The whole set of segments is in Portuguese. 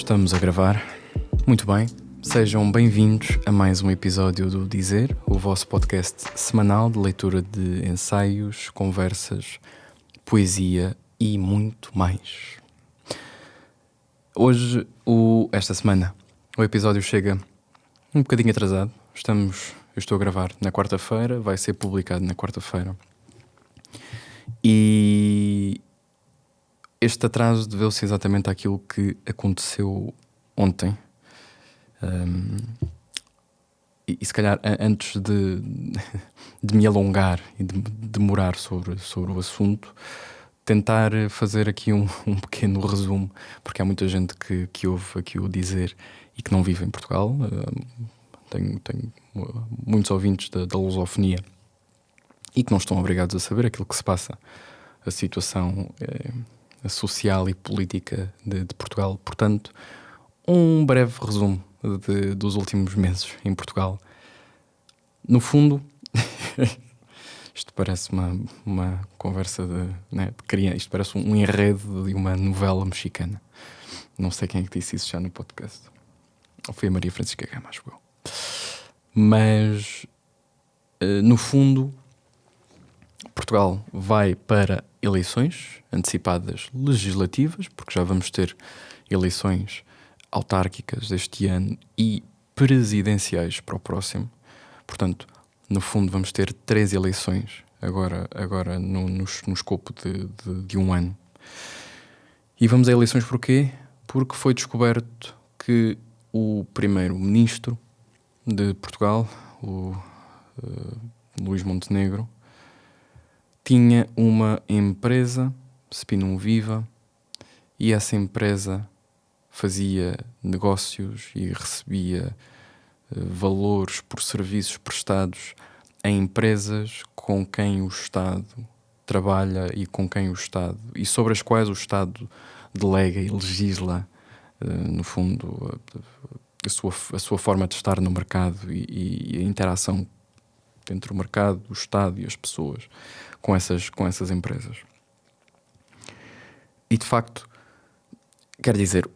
Estamos a gravar. Muito bem. Sejam bem-vindos a mais um episódio do Dizer, o vosso podcast semanal de leitura de ensaios, conversas, poesia e muito mais. Hoje, esta semana, o episódio chega um bocadinho atrasado. Eu estou a gravar na quarta-feira, vai ser publicado na quarta-feira. E este atraso deveu-se exatamente àquilo que aconteceu ontem. E se calhar antes de me alongar e de demorar sobre o assunto, tentar fazer aqui um pequeno resumo, porque há muita gente que ouve aqui o Dizer e que não vive em Portugal. Tenho muitos ouvintes da lusofonia e que não estão obrigados a saber aquilo que se passa, a situação social e política de Portugal. Portanto, um breve resumo dos últimos meses em Portugal. No fundo, isto parece uma conversa de criança, isto parece um enredo de uma novela mexicana. Não sei quem é que disse isso já no podcast. Ou foi a Maria Francisca Gama, acho eu. Mas, no fundo, Portugal vai para eleições antecipadas legislativas, porque já vamos ter eleições autárquicas este ano e presidenciais para o próximo. Portanto, no fundo, vamos ter 3 eleições agora no escopo de um ano. E vamos a eleições porquê? Porque foi descoberto que o primeiro-ministro de Portugal, o Luís Montenegro, tinha uma empresa, Spinum Viva, e essa empresa fazia negócios e recebia valores por serviços prestados a empresas com quem o Estado trabalha e com quem o Estado, e sobre as quais o Estado delega e legisla, no fundo, a sua forma de estar no mercado e a interação entre o mercado, o Estado e as pessoas com essas empresas. E de facto, quer dizer,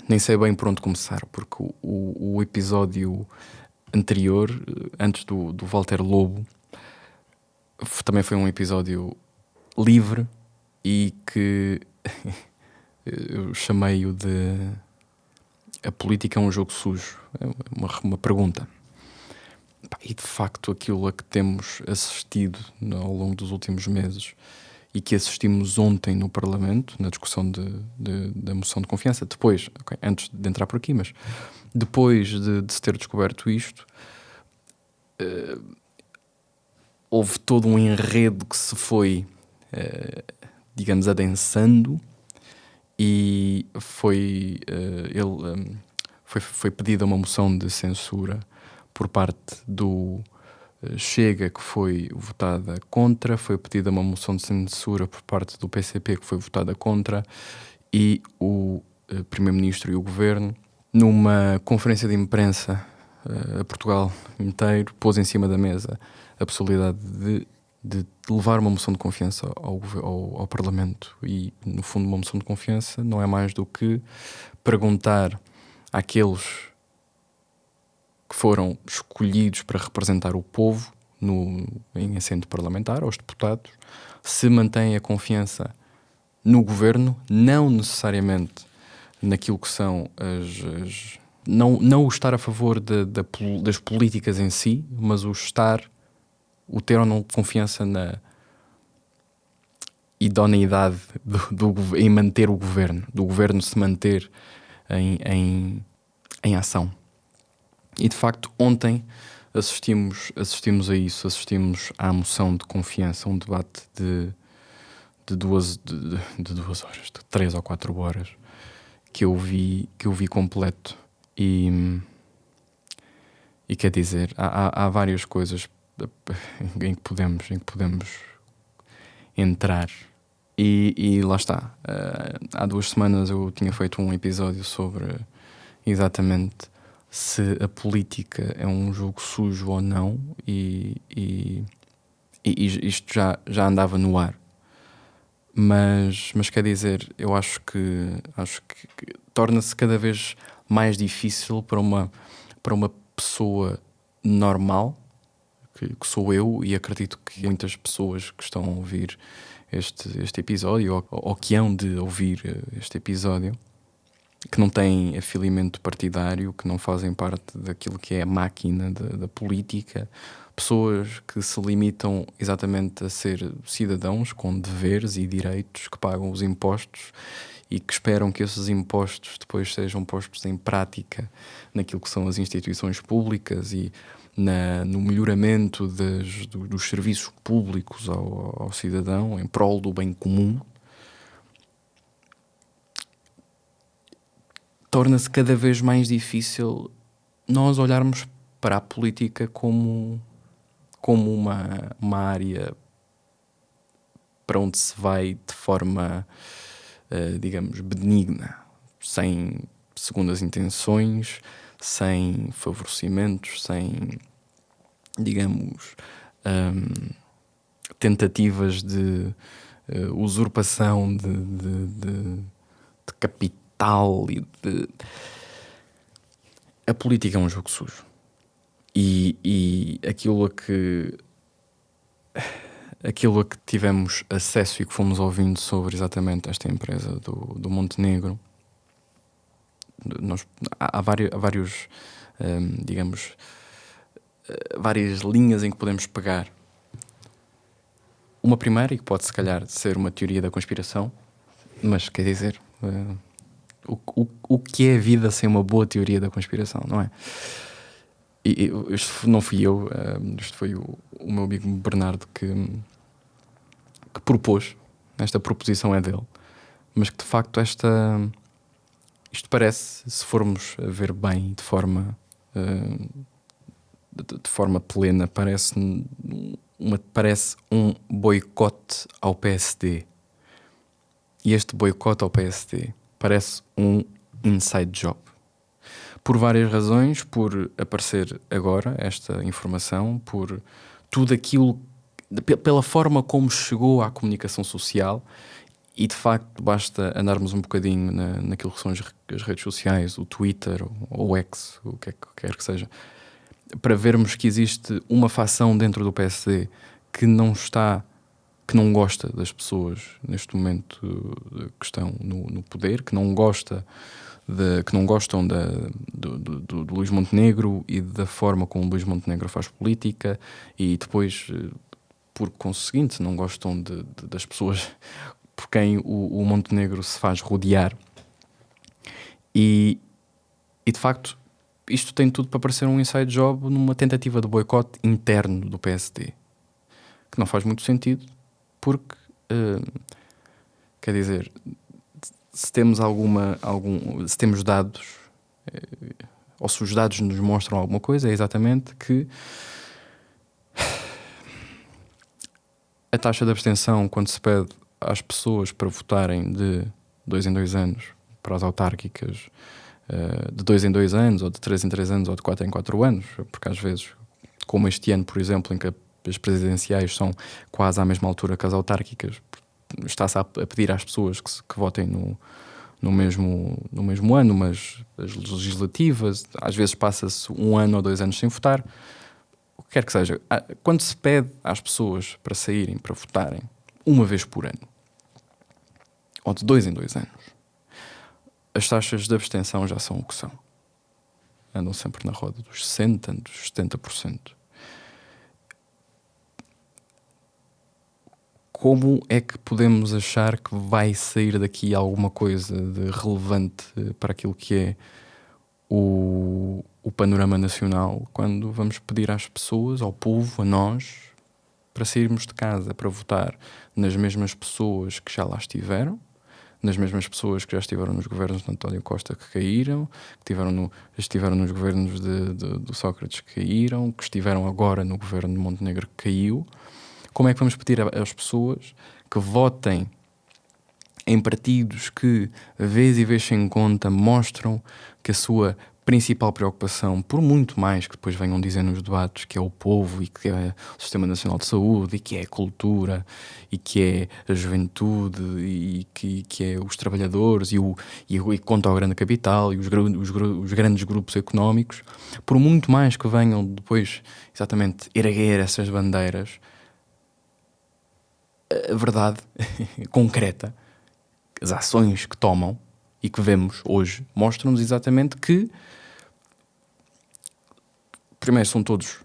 nem sei bem por onde começar, porque o episódio anterior, antes do Walter Lobo, também foi um episódio livre e que eu chamei-o de "A política é um jogo sujo", uma pergunta. E de facto aquilo a que temos assistido ao longo dos últimos meses e que assistimos ontem no Parlamento, na discussão da moção de confiança, depois, antes de entrar por aqui, mas depois de se ter descoberto isto, houve todo um enredo que se foi, digamos, adensando, e foi pedida uma moção de censura por parte do Chega, que foi votada contra, foi pedida uma moção de censura por parte do PCP, que foi votada contra, e o Primeiro-Ministro e o Governo, numa conferência de imprensa a Portugal inteiro, pôs em cima da mesa a possibilidade de levar uma moção de confiança ao Parlamento. E, no fundo, uma moção de confiança não é mais do que perguntar àqueles que foram escolhidos para representar o povo em assento parlamentar, aos deputados, se mantêm a confiança no governo, não necessariamente naquilo que são não o estar a favor das políticas em si, mas o ter ou não confiança na idoneidade em manter o governo, do governo se manter em ação. E de facto ontem assistimos a isso, assistimos à moção de confiança, um debate de 2 horas, de 3 ou 4 horas, que eu vi completo. E quer dizer, há várias coisas em que podemos entrar. E lá está. Há 2 semanas eu tinha feito um episódio sobre exatamente se a política é um jogo sujo ou não, e isto já andava no ar. Mas quer dizer, eu acho que torna-se cada vez mais difícil para uma pessoa normal, que sou eu, e acredito que muitas pessoas que estão a ouvir este episódio, ou que hão de ouvir este episódio, que não têm afilimento partidário, que não fazem parte daquilo que é a máquina da política, pessoas que se limitam exatamente a ser cidadãos com deveres e direitos, que pagam os impostos e que esperam que esses impostos depois sejam postos em prática naquilo que são as instituições públicas e no melhoramento dos serviços públicos ao cidadão em prol do bem comum. Torna-se cada vez mais difícil nós olharmos para a política como uma área para onde se vai de forma, digamos, benigna, sem segundas intenções, sem favorecimentos, sem, digamos, tentativas de usurpação de capital e de... A política é um jogo sujo. E aquilo a que tivemos acesso e que fomos ouvindo sobre exatamente esta empresa do Montenegro, há vários, digamos, várias linhas em que podemos pegar. Uma primeira, e que pode se calhar ser uma teoria da conspiração, mas quer dizer, o que é a vida sem uma boa teoria da conspiração, não é? E isto não fui eu, isto foi o meu amigo Bernardo que propôs. Esta proposição é dele, mas que de facto isto parece, se formos a ver bem de forma plena, parece um boicote ao PSD. E este boicote ao PSD parece um inside job. Por várias razões, por aparecer agora esta informação, por tudo aquilo, pela forma como chegou à comunicação social, e de facto basta andarmos um bocadinho naquilo que são as redes sociais, o Twitter ou o X, o que quer que seja, para vermos que existe uma facção dentro do PSD que não gosta das pessoas neste momento que estão no poder, que não gostam do Luís Montenegro e da forma como o Luís Montenegro faz política, e depois, por conseguinte, não gostam das pessoas por quem o Montenegro se faz rodear. E de facto, isto tem tudo para parecer um inside job numa tentativa de boicote interno do PSD, que não faz muito sentido, porque, quer dizer, se temos se temos dados, ou se os dados nos mostram alguma coisa, é exatamente que a taxa de abstenção, quando se pede às pessoas para votarem de 2 em 2 anos para as autárquicas, de 2 em 2 anos, ou de 3 em 3 anos, ou de 4 em 4 anos, porque às vezes, como este ano, por exemplo, em que as presidenciais são quase à mesma altura que as autárquicas, está-se a pedir às pessoas que votem no mesmo ano, mas as legislativas, às vezes passa-se 1 ano ou 2 anos sem votar. O que quer que seja, quando se pede às pessoas para saírem, para votarem, uma vez por ano, ou de 2 em 2 anos, as taxas de abstenção já são o que são. Andam sempre na roda dos 60%, dos 70%. Como é que podemos achar que vai sair daqui alguma coisa de relevante para aquilo que é o panorama nacional, quando vamos pedir às pessoas, ao povo, a nós, para sairmos de casa, para votar nas mesmas pessoas que já lá estiveram, nas mesmas pessoas que já estiveram nos governos de António Costa que caíram, que estiveram nos governos do Sócrates que caíram, que estiveram agora no governo de Montenegro que caiu? Como é que vamos pedir às pessoas que votem em partidos que, vez e vez sem conta, mostram que a sua principal preocupação, por muito mais que depois venham dizer nos debates, que é o povo e que é o Sistema Nacional de Saúde e que é a cultura e que é a juventude e que é os trabalhadores e contra o grande capital e os grandes grupos económicos, por muito mais que venham depois exatamente erguer essas bandeiras, a verdade concreta, as ações que tomam e que vemos hoje, mostram-nos exatamente que, primeiro, são todos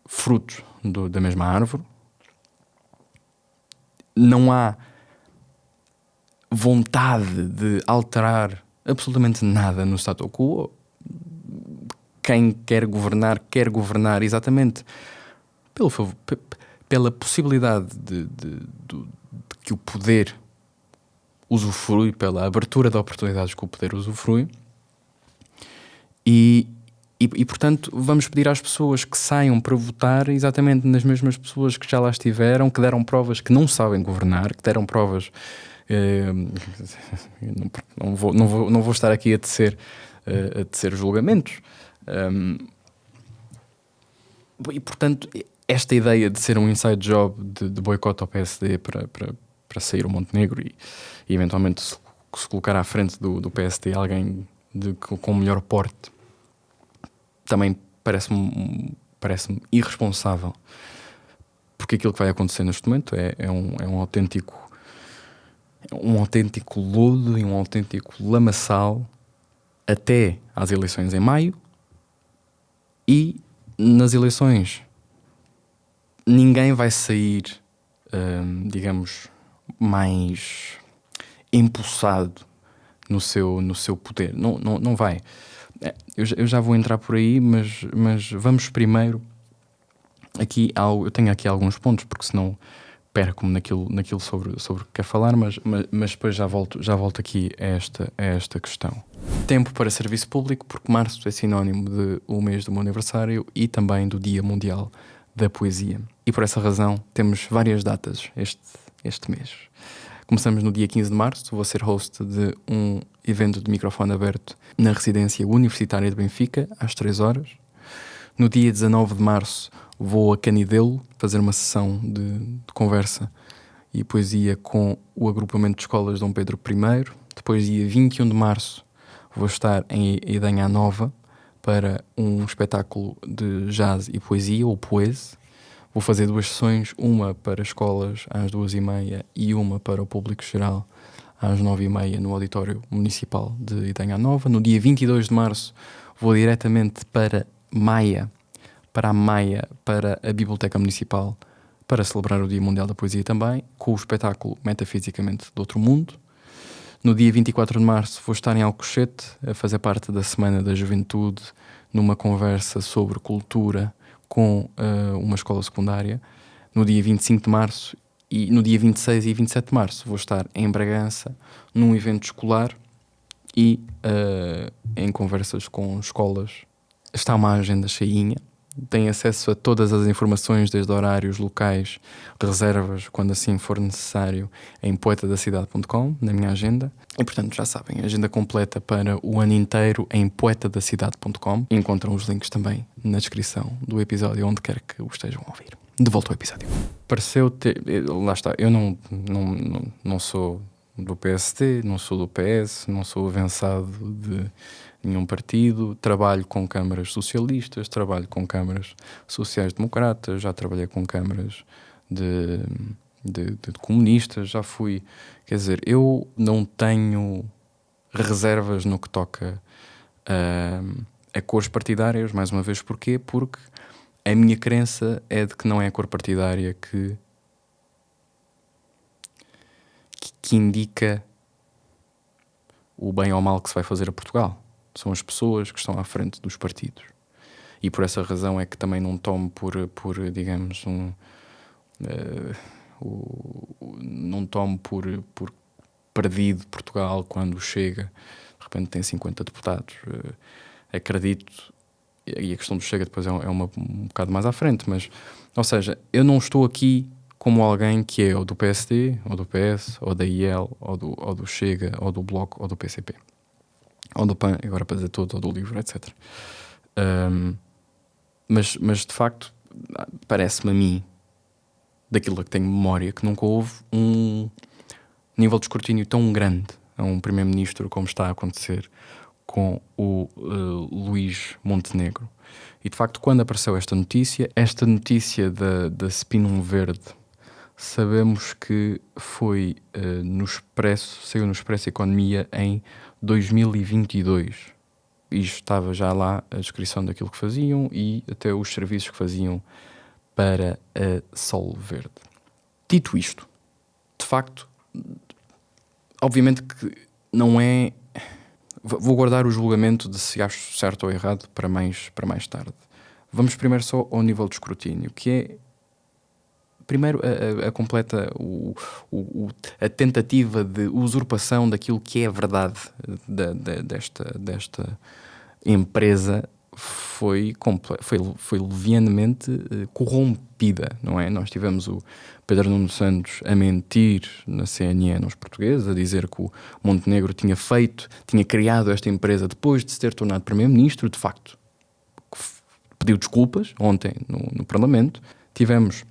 frutos da mesma árvore, não há vontade de alterar absolutamente nada no status quo. Quem quer governar exatamente pela possibilidade de que o poder usufrui, pela abertura de oportunidades que o poder usufrui. E portanto, vamos pedir às pessoas que saiam para votar exatamente nas mesmas pessoas que já lá estiveram, que deram provas que não sabem governar, que deram provas... não vou estar aqui a tecer julgamentos. E, portanto, esta ideia de ser um inside job de boicote ao PSD para sair o Montenegro e eventualmente se colocar à frente do PSD alguém com melhor porte, também parece-me irresponsável, porque aquilo que vai acontecer neste momento é um autêntico lodo e um autêntico lamaçal até às eleições em maio. E nas eleições ninguém vai sair, digamos, mais impulsado no seu poder. Não vai. Eu já vou entrar por aí, mas vamos primeiro aqui eu tenho aqui alguns pontos, porque senão perco-me naquilo sobre o que quero falar, mas depois já volto aqui a esta questão. Tempo para serviço público, porque março é sinónimo de o mês do meu aniversário e também do Dia Mundial da Poesia. E por essa razão temos várias datas este mês. Começamos no dia 15 de março, vou ser host de um evento de microfone aberto na residência universitária de Benfica, às 3 horas. No dia 19 de março vou a Canidelo fazer uma sessão de conversa e poesia com o agrupamento de escolas Dom Pedro I. Depois, dia 21 de março, vou estar em Idanha Nova para um espetáculo de jazz e poesia, ou poese. Vou fazer 2 sessões, uma para escolas às 2h30 e uma para o público geral às 9h30 no Auditório Municipal de Idanha Nova. No dia 22 de março vou diretamente para Maia, para a Biblioteca Municipal, para celebrar o Dia Mundial da Poesia também, com o espetáculo Metafisicamente do Outro Mundo. No dia 24 de março vou estar em Alcochete, a fazer parte da Semana da Juventude, numa conversa sobre cultura com uma escola secundária. No dia 25 de março e no dia 26 e 27 de março vou estar em Bragança, num evento escolar e em conversas com escolas. Está uma agenda cheinha. Tem acesso a todas as informações, desde horários, locais, reservas, quando assim for necessário, em poetadacidade.com, na minha agenda. E, portanto, já sabem, agenda completa para o ano inteiro em poetadacidade.com. Encontram os links também na descrição do episódio, onde quer que o estejam a ouvir. De volta ao episódio. Pareceu ter... Lá está, eu não sou do PSD, não sou do PS, não sou avançado de nenhum partido, trabalho com câmaras socialistas, trabalho com câmaras sociais-democratas, já trabalhei com câmaras de comunistas, já fui... Quer dizer, eu não tenho reservas no que toca a cores partidárias, mais uma vez. Porquê? Porque a minha crença é de que não é a cor partidária que indica o bem ou mal que se vai fazer a Portugal. São as pessoas que estão à frente dos partidos. E por essa razão é que também não tomo por digamos, não tomo por perdido Portugal quando chega, de repente tem 50 deputados. Acredito, e a questão do Chega depois é um bocado mais à frente, mas, ou seja, eu não estou aqui como alguém que é ou do PSD, ou do PS, ou da IEL, ou do Chega, ou do Bloco, ou do PCP. ou do PAN, agora para dizer todo, ou do LIVRE, etc. Mas de facto, parece-me a mim, daquilo que tenho memória, que nunca houve um nível de escrutínio tão grande a um primeiro-ministro como está a acontecer com o Luís Montenegro. E de facto, quando apareceu esta notícia da Spinum Verde, sabemos que foi saiu no Expresso Economia em 2022. E estava já lá a descrição daquilo que faziam e até os serviços que faziam para a Sol Verde. Dito isto, de facto, obviamente que não é... Vou guardar o julgamento de se acho certo ou errado para mais tarde. Vamos primeiro só ao nível de escrutínio, que é primeiro a completa a tentativa de usurpação daquilo que é a verdade desta empresa foi levianamente corrompida, não é? Nós tivemos o Pedro Nuno Santos a mentir na CNN aos portugueses, a dizer que o Montenegro tinha criado esta empresa depois de se ter tornado primeiro-ministro. De facto, pediu desculpas ontem no Parlamento. Tivemos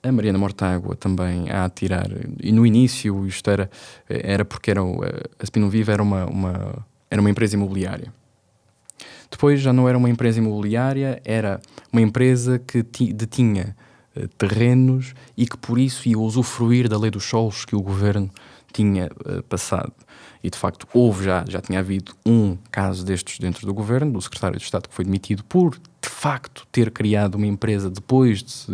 a Mariana Mortágua também a atirar, e no início isto era porque a Spinum Viva era uma empresa imobiliária. Depois já não era uma empresa imobiliária, era uma empresa que detinha terrenos e que por isso ia usufruir da lei dos solos que o governo tinha passado. E de facto já tinha havido um caso destes dentro do governo, do secretário de Estado que foi demitido por de facto ter criado uma empresa depois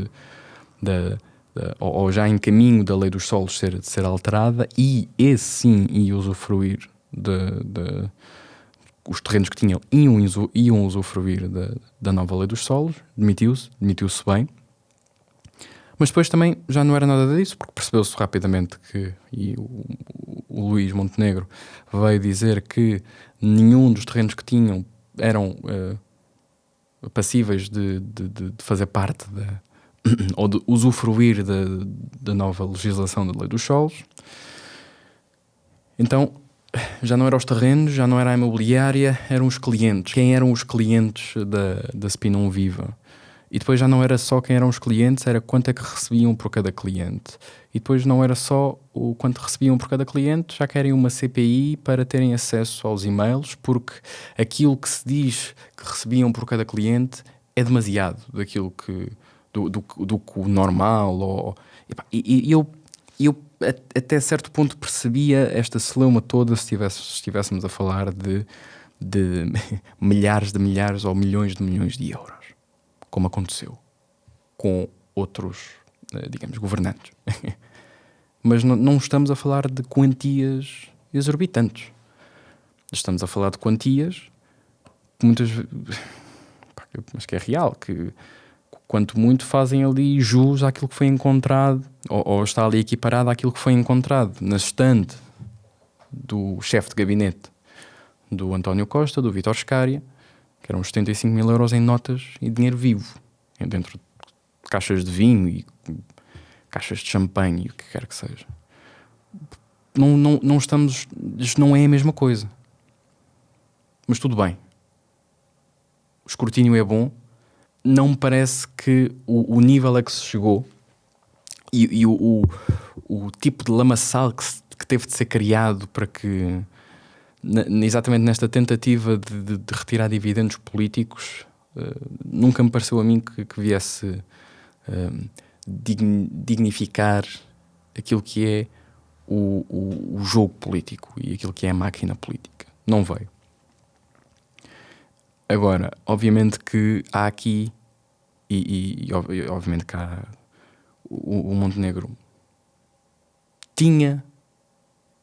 ou já em caminho da lei dos solos ser alterada, e esse sim ia usufruir os terrenos que tinham iam usufruir da nova lei dos solos. Demitiu-se bem. Mas depois também já não era nada disso, porque percebeu-se rapidamente e o Luís Montenegro veio dizer que nenhum dos terrenos que tinham eram passíveis de fazer parte ou de usufruir da nova legislação da lei dos solos. Então já não eram os terrenos, já não era a imobiliária, eram os clientes. Quem eram os clientes da Spinum Viva? E depois já não era só quem eram os clientes, era quanto é que recebiam por cada cliente. E depois não era só o quanto recebiam por cada cliente, já querem uma CPI para terem acesso aos e-mails, porque aquilo que se diz que recebiam por cada cliente é demasiado daquilo do que o normal. E eu até certo ponto percebia esta celeuma toda se estivéssemos a falar de milhares ou milhões de milhões de euros, como aconteceu com outros, digamos, governantes. Mas não estamos a falar de quantias exorbitantes. Estamos a falar de quantias que muitas vezes, mas que é real, que quanto muito fazem ali jus àquilo que foi encontrado, ou está ali equiparado àquilo que foi encontrado na estante do chefe de gabinete do António Costa, do Vítor Scária, que eram 75 mil euros em notas e dinheiro vivo, dentro de caixas de vinho e caixas de champanhe e o que quer que seja. Não estamos... Isto não é a mesma coisa. Mas tudo bem. O escrutínio é bom. Não me parece que o nível a que se chegou e o tipo de lamaçal que teve de ser criado para que, exatamente nesta tentativa de retirar dividendos políticos, nunca me pareceu a mim que viesse dignificar aquilo que é o jogo político e aquilo que é a máquina política. Não veio. Agora, obviamente que há aqui, e obviamente que há o Montenegro tinha,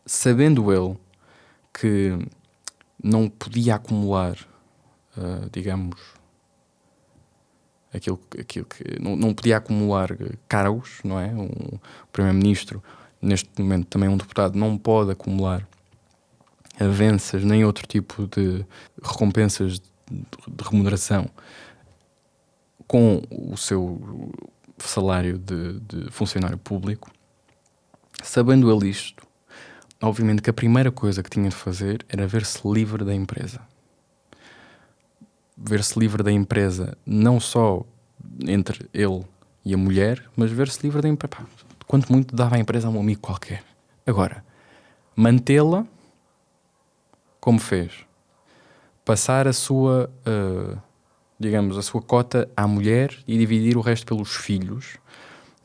sabendo ele que não podia acumular, digamos, aquilo que não podia acumular cargos, não é? Um primeiro-ministro, neste momento também um deputado, não pode acumular avanças nem outro tipo de recompensas de remuneração com o seu salário de funcionário público. Sabendo ele isto, obviamente que a primeira coisa que tinha de fazer era ver-se livre da empresa. Ver-se livre da empresa não só entre ele e a mulher, mas ver-se livre da empresa. Quanto muito dava a empresa a um amigo qualquer. Agora, mantê-la como fez. Passar a sua, digamos, a sua cota à mulher e dividir o resto pelos filhos.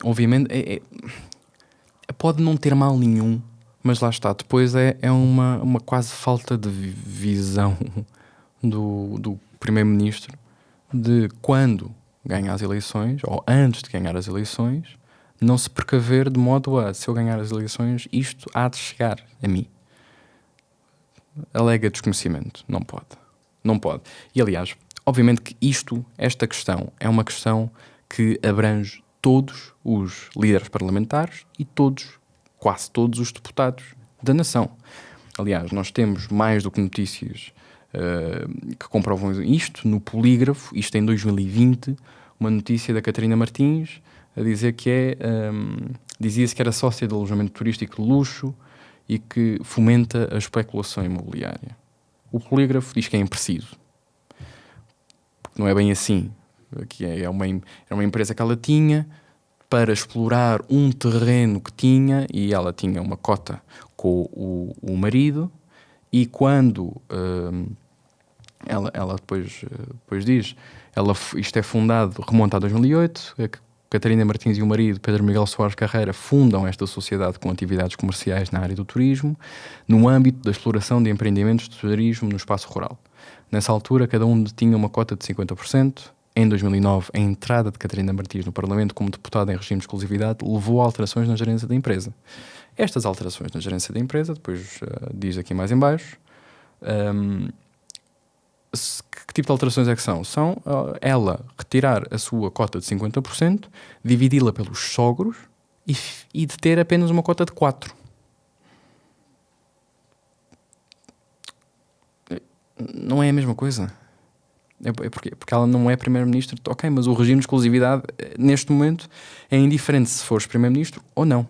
Obviamente, pode não ter mal nenhum, mas lá está. Depois é uma quase falta de visão do primeiro-ministro de quando ganha as eleições, ou antes de ganhar as eleições, não se precaver de modo a, se eu ganhar as eleições, isto há de chegar a mim. Alega desconhecimento. Não pode. Não pode. E, aliás, obviamente que esta questão, é uma questão que abrange todos os líderes parlamentares e quase todos os deputados da nação. Aliás, nós temos mais do que notícias que comprovam isto no Polígrafo, isto em 2020, uma notícia da Catarina Martins a dizer que dizia-se que era sócia de alojamento turístico de luxo e que fomenta a especulação imobiliária. O Polígrafo diz que é impreciso. Não é bem assim. Que era uma empresa que ela tinha para explorar um terreno que tinha, e ela tinha uma cota com o marido, e quando ela depois diz, isto é fundado, remonta a 2008, Catarina Martins e o marido, Pedro Miguel Soares Carreira, fundam esta sociedade com atividades comerciais na área do turismo, no âmbito da exploração de empreendimentos de turismo no espaço rural. Nessa altura, cada um tinha uma cota de 50%. Em 2009, a entrada de Catarina Martins no Parlamento como deputada em regime de exclusividade levou a alterações na gerência da empresa. Estas alterações na gerência da empresa, depois diz aqui mais em baixo, que tipo de alterações é que são? São ela retirar a sua cota de 50%, dividi-la pelos sogros e de ter apenas uma cota de 4%. Não é a mesma coisa. Porque ela não é primeiro-ministro. Ok, mas o regime de exclusividade, neste momento, é indiferente se fores primeiro-ministro ou não.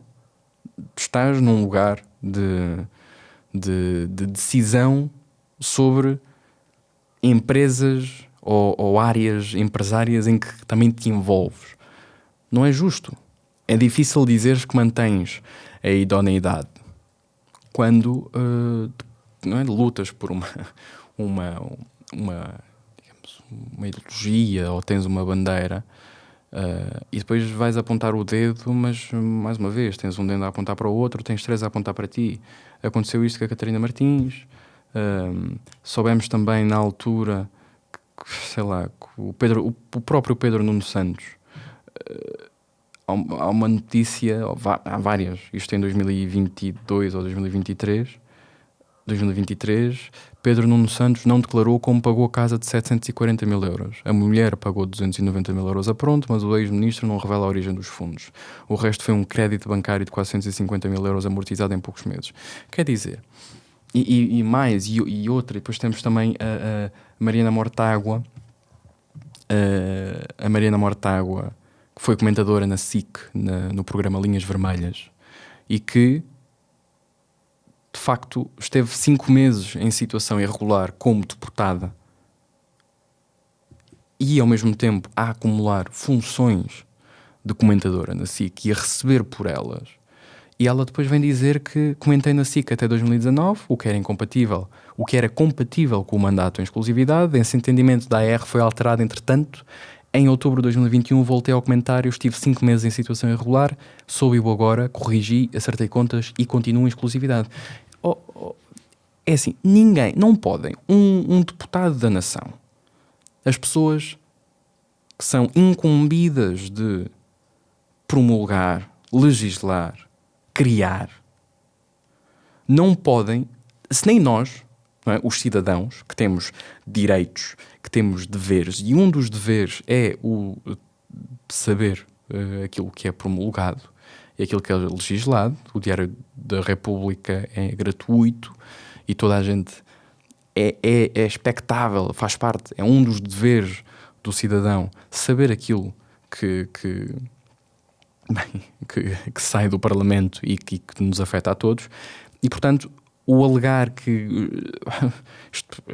Estás num lugar de decisão sobre empresas ou áreas empresárias em que também te envolves. Não é justo. É difícil dizeres que mantens a idoneidade quando não é, lutas por uma ideologia ou tens uma bandeira e depois vais apontar o dedo, mas mais uma vez tens um dedo a apontar para o outro, tens 3 a apontar para ti. Aconteceu isto com a Catarina Martins. Soubemos também na altura que, sei lá, o próprio Pedro Nuno Santos, há uma notícia, há várias, isto em 2022 ou 2023, Pedro Nuno Santos não declarou como pagou a casa de 740 mil euros. A mulher pagou 290 mil euros a pronto, mas o ex-ministro não revela a origem dos fundos. O resto foi um crédito bancário de 450 mil euros amortizado em poucos meses. Quer dizer, e outra, e depois temos também a Mariana Mortágua, que foi comentadora na SIC, no programa Linhas Vermelhas, e que de facto esteve 5 meses em situação irregular como deputada e ao mesmo tempo a acumular funções de comentadora na SIC e a receber por elas. E ela depois vem dizer que comentei na SIC até 2019, o que era compatível com o mandato em exclusividade. Esse entendimento da AR foi alterado entretanto. Em outubro de 2021 voltei ao comentário, estive 5 meses em situação irregular, soube-o agora, corrigi, acertei contas e continuo em exclusividade. É assim, não podem, um deputado da nação, as pessoas que são incumbidas de promulgar, legislar, criar, não podem, se nem nós, não é, os cidadãos, que temos direitos, que temos deveres, e um dos deveres é o de saber aquilo que é promulgado e aquilo que é legislado. O Diário da República é gratuito e toda a gente é expectável, faz parte, é um dos deveres do cidadão saber aquilo que sai do Parlamento e que nos afeta a todos. E, portanto, o alegar que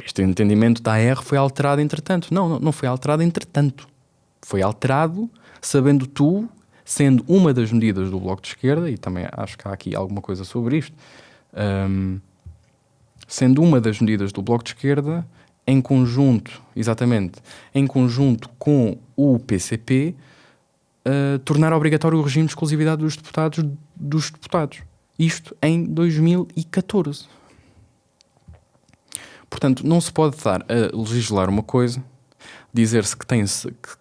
este entendimento da AR foi alterado entretanto. Não foi alterado entretanto. Foi alterado sabendo tu, sendo uma das medidas do Bloco de Esquerda, e também acho que há aqui alguma coisa sobre isto, sendo uma das medidas do Bloco de Esquerda, em conjunto, exatamente, em conjunto com o PCP, tornar obrigatório o regime de exclusividade dos deputados. Isto em 2014. Portanto, não se pode estar a legislar uma coisa, dizer-se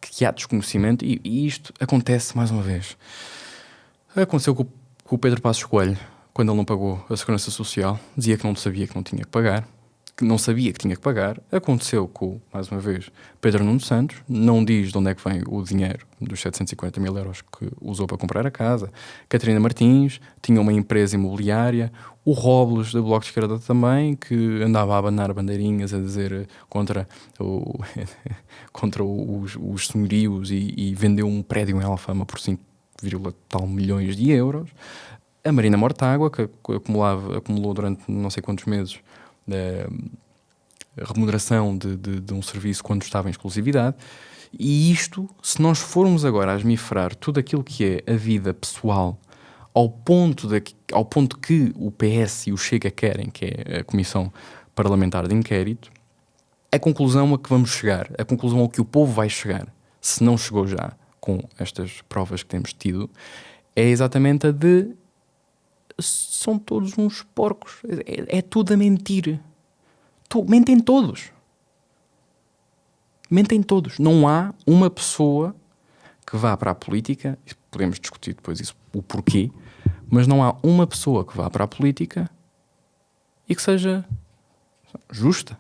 que há desconhecimento, e isto acontece mais uma vez. Aconteceu com o Pedro Passos Coelho, quando ele não pagou a Segurança Social, dizia que não sabia que não tinha que pagar, que não sabia que tinha que pagar. Aconteceu com, mais uma vez, Pedro Nuno Santos, não diz de onde é que vem o dinheiro dos 740 mil euros que usou para comprar a casa. Catarina Martins tinha uma empresa imobiliária. O Robles, do Bloco de Esquerda também, que andava a abanar bandeirinhas a dizer contra os senhorios e vendeu um prédio em Alfama por 5, tal milhões de euros. A Marina Mortágua, que acumulou durante não sei quantos meses a remuneração de um serviço quando estava em exclusividade. E isto, se nós formos agora a esmifrar tudo aquilo que é a vida pessoal ao ponto que o PS e o Chega querem, que é a Comissão Parlamentar de Inquérito, a conclusão a que vamos chegar, a conclusão a que o povo vai chegar, se não chegou já com estas provas que temos tido, é exatamente a de são todos uns porcos. É tudo a mentir. Mentem todos. Mentem todos. Não há uma pessoa que vá para a política, podemos discutir depois isso, o porquê, mas não há uma pessoa que vá para a política e que seja justa.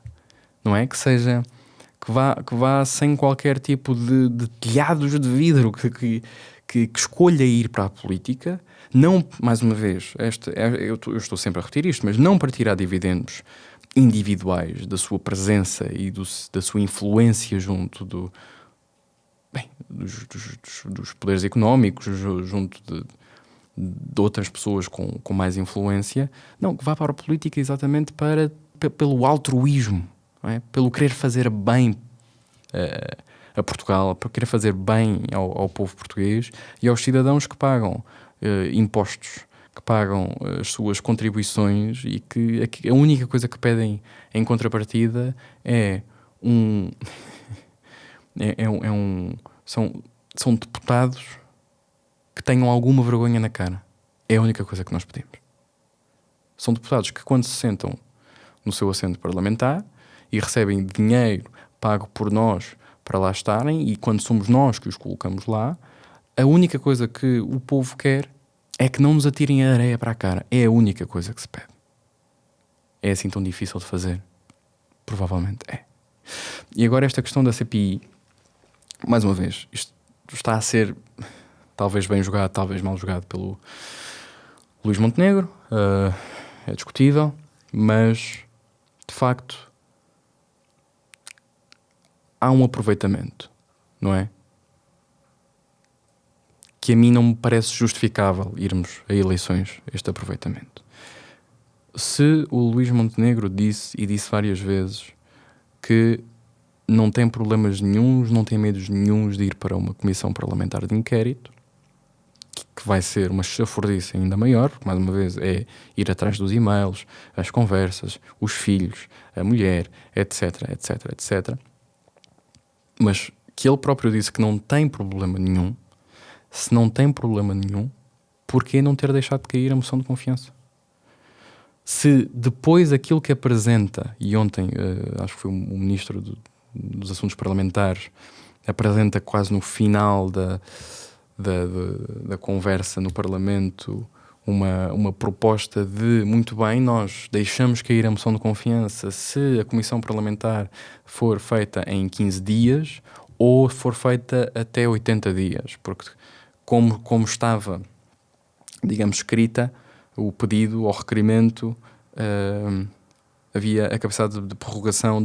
Não é? Que vá sem qualquer tipo de telhados de vidro, que escolha ir para a política. Não, mais uma vez, eu estou sempre a repetir isto, mas não para tirar dividendos individuais da sua presença e da sua influência junto dos poderes económicos, junto de outras pessoas com mais influência. Não, que vá para a política exatamente pelo altruísmo, não é? Pelo querer fazer bem a Portugal, para querer fazer bem ao povo português e aos cidadãos que pagam impostos, que pagam as suas contribuições e que a única coisa que pedem em contrapartida são deputados que tenham alguma vergonha na cara. É a única coisa que nós pedimos. São deputados que, quando se sentam no seu assento parlamentar e recebem dinheiro pago por nós para lá estarem, e quando somos nós que os colocamos lá, a única coisa que o povo quer é que não nos atirem a areia para a cara. É a única coisa que se pede. É assim tão difícil de fazer? Provavelmente é. E agora esta questão da CPI, mais uma vez, isto está a ser talvez bem jogado, talvez mal jogado pelo Luís Montenegro, é discutível, mas de facto há um aproveitamento, não é? Que a mim não me parece justificável irmos a eleições, este aproveitamento. Se o Luís Montenegro disse várias vezes que não tem problemas nenhuns, não tem medos nenhuns de ir para uma comissão parlamentar de inquérito, que vai ser uma chafurdice ainda maior, porque, mais uma vez, é ir atrás dos e-mails, as conversas, os filhos, a mulher, etc, etc, etc. Mas que ele próprio disse que não tem problema nenhum. Se não tem problema nenhum, porquê não ter deixado de cair a moção de confiança? Se depois aquilo que apresenta, e ontem acho que foi o Ministro dos Assuntos Parlamentares, apresenta quase no final da conversa no Parlamento uma proposta de, muito bem, nós deixamos cair a moção de confiança se a comissão parlamentar for feita em 15 dias ou for feita até 80 dias, porque como estava, digamos, escrita o pedido ou requerimento, havia a capacidade de prorrogação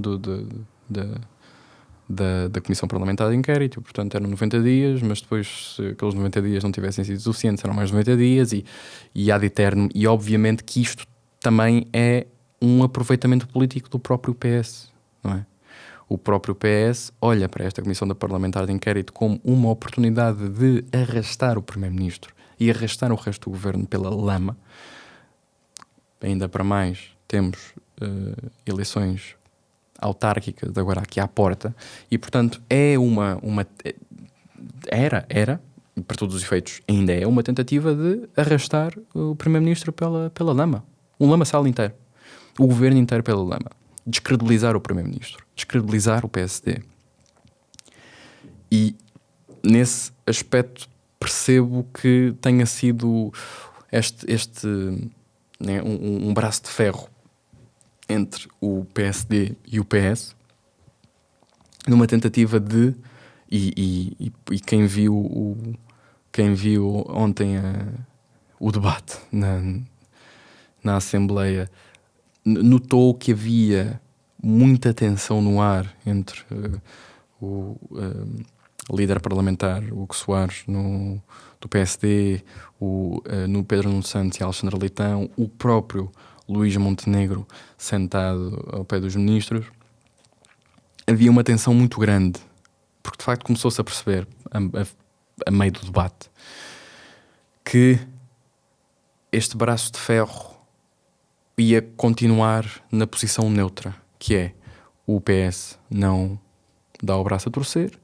da Comissão Parlamentar de Inquérito, portanto eram 90 dias, mas depois, se aqueles 90 dias não tivessem sido suficientes, eram mais 90 dias e ad eterno. E obviamente que isto também é um aproveitamento político do próprio PS, não é? O próprio PS olha para esta Comissão da Parlamentar de Inquérito como uma oportunidade de arrastar o Primeiro-Ministro e arrastar o resto do Governo pela lama. Ainda para mais, temos eleições autárquicas agora aqui à porta e, portanto, era, e para todos os efeitos ainda é uma tentativa de arrastar o Primeiro-Ministro pela lama. Um lamaçal inteiro. O Governo inteiro pela lama. Descredibilizar o Primeiro-Ministro. Descredibilizar o PSD. E, nesse aspecto, percebo que tenha sido né, um braço de ferro entre o PSD e o PS, numa tentativa de e quem viu ontem o debate na Assembleia notou que havia muita tensão no ar entre o líder parlamentar Hugo Soares do PSD, no Pedro Nuno Santos e Alexandre Leitão, o próprio Luís Montenegro sentado ao pé dos ministros. Havia uma tensão muito grande, porque de facto começou-se a perceber, a meio do debate, que este braço de ferro ia continuar na posição neutra, que é o PS não dá o braço a torcer,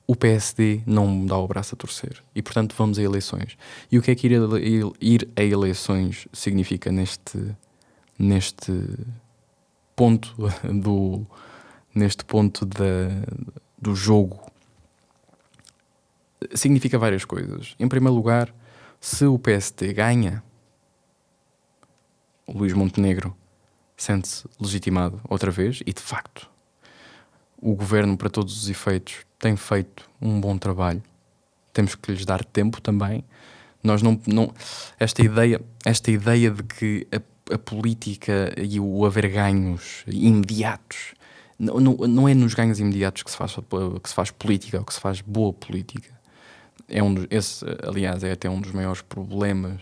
o PSD não dá o braço a torcer. E, portanto, vamos a eleições. E o que é que ir a eleições significa neste ponto do jogo? Significa várias coisas. Em primeiro lugar, se o PSD ganha, o Luís Montenegro sente-se legitimado outra vez e, de facto, o governo, para todos os efeitos, tem feito um bom trabalho. Temos que lhes dar tempo também. Nós não esta ideia de que a política e o haver ganhos imediatos não é nos ganhos imediatos que se faz política ou que se faz boa política. Esse, aliás, é até um dos maiores problemas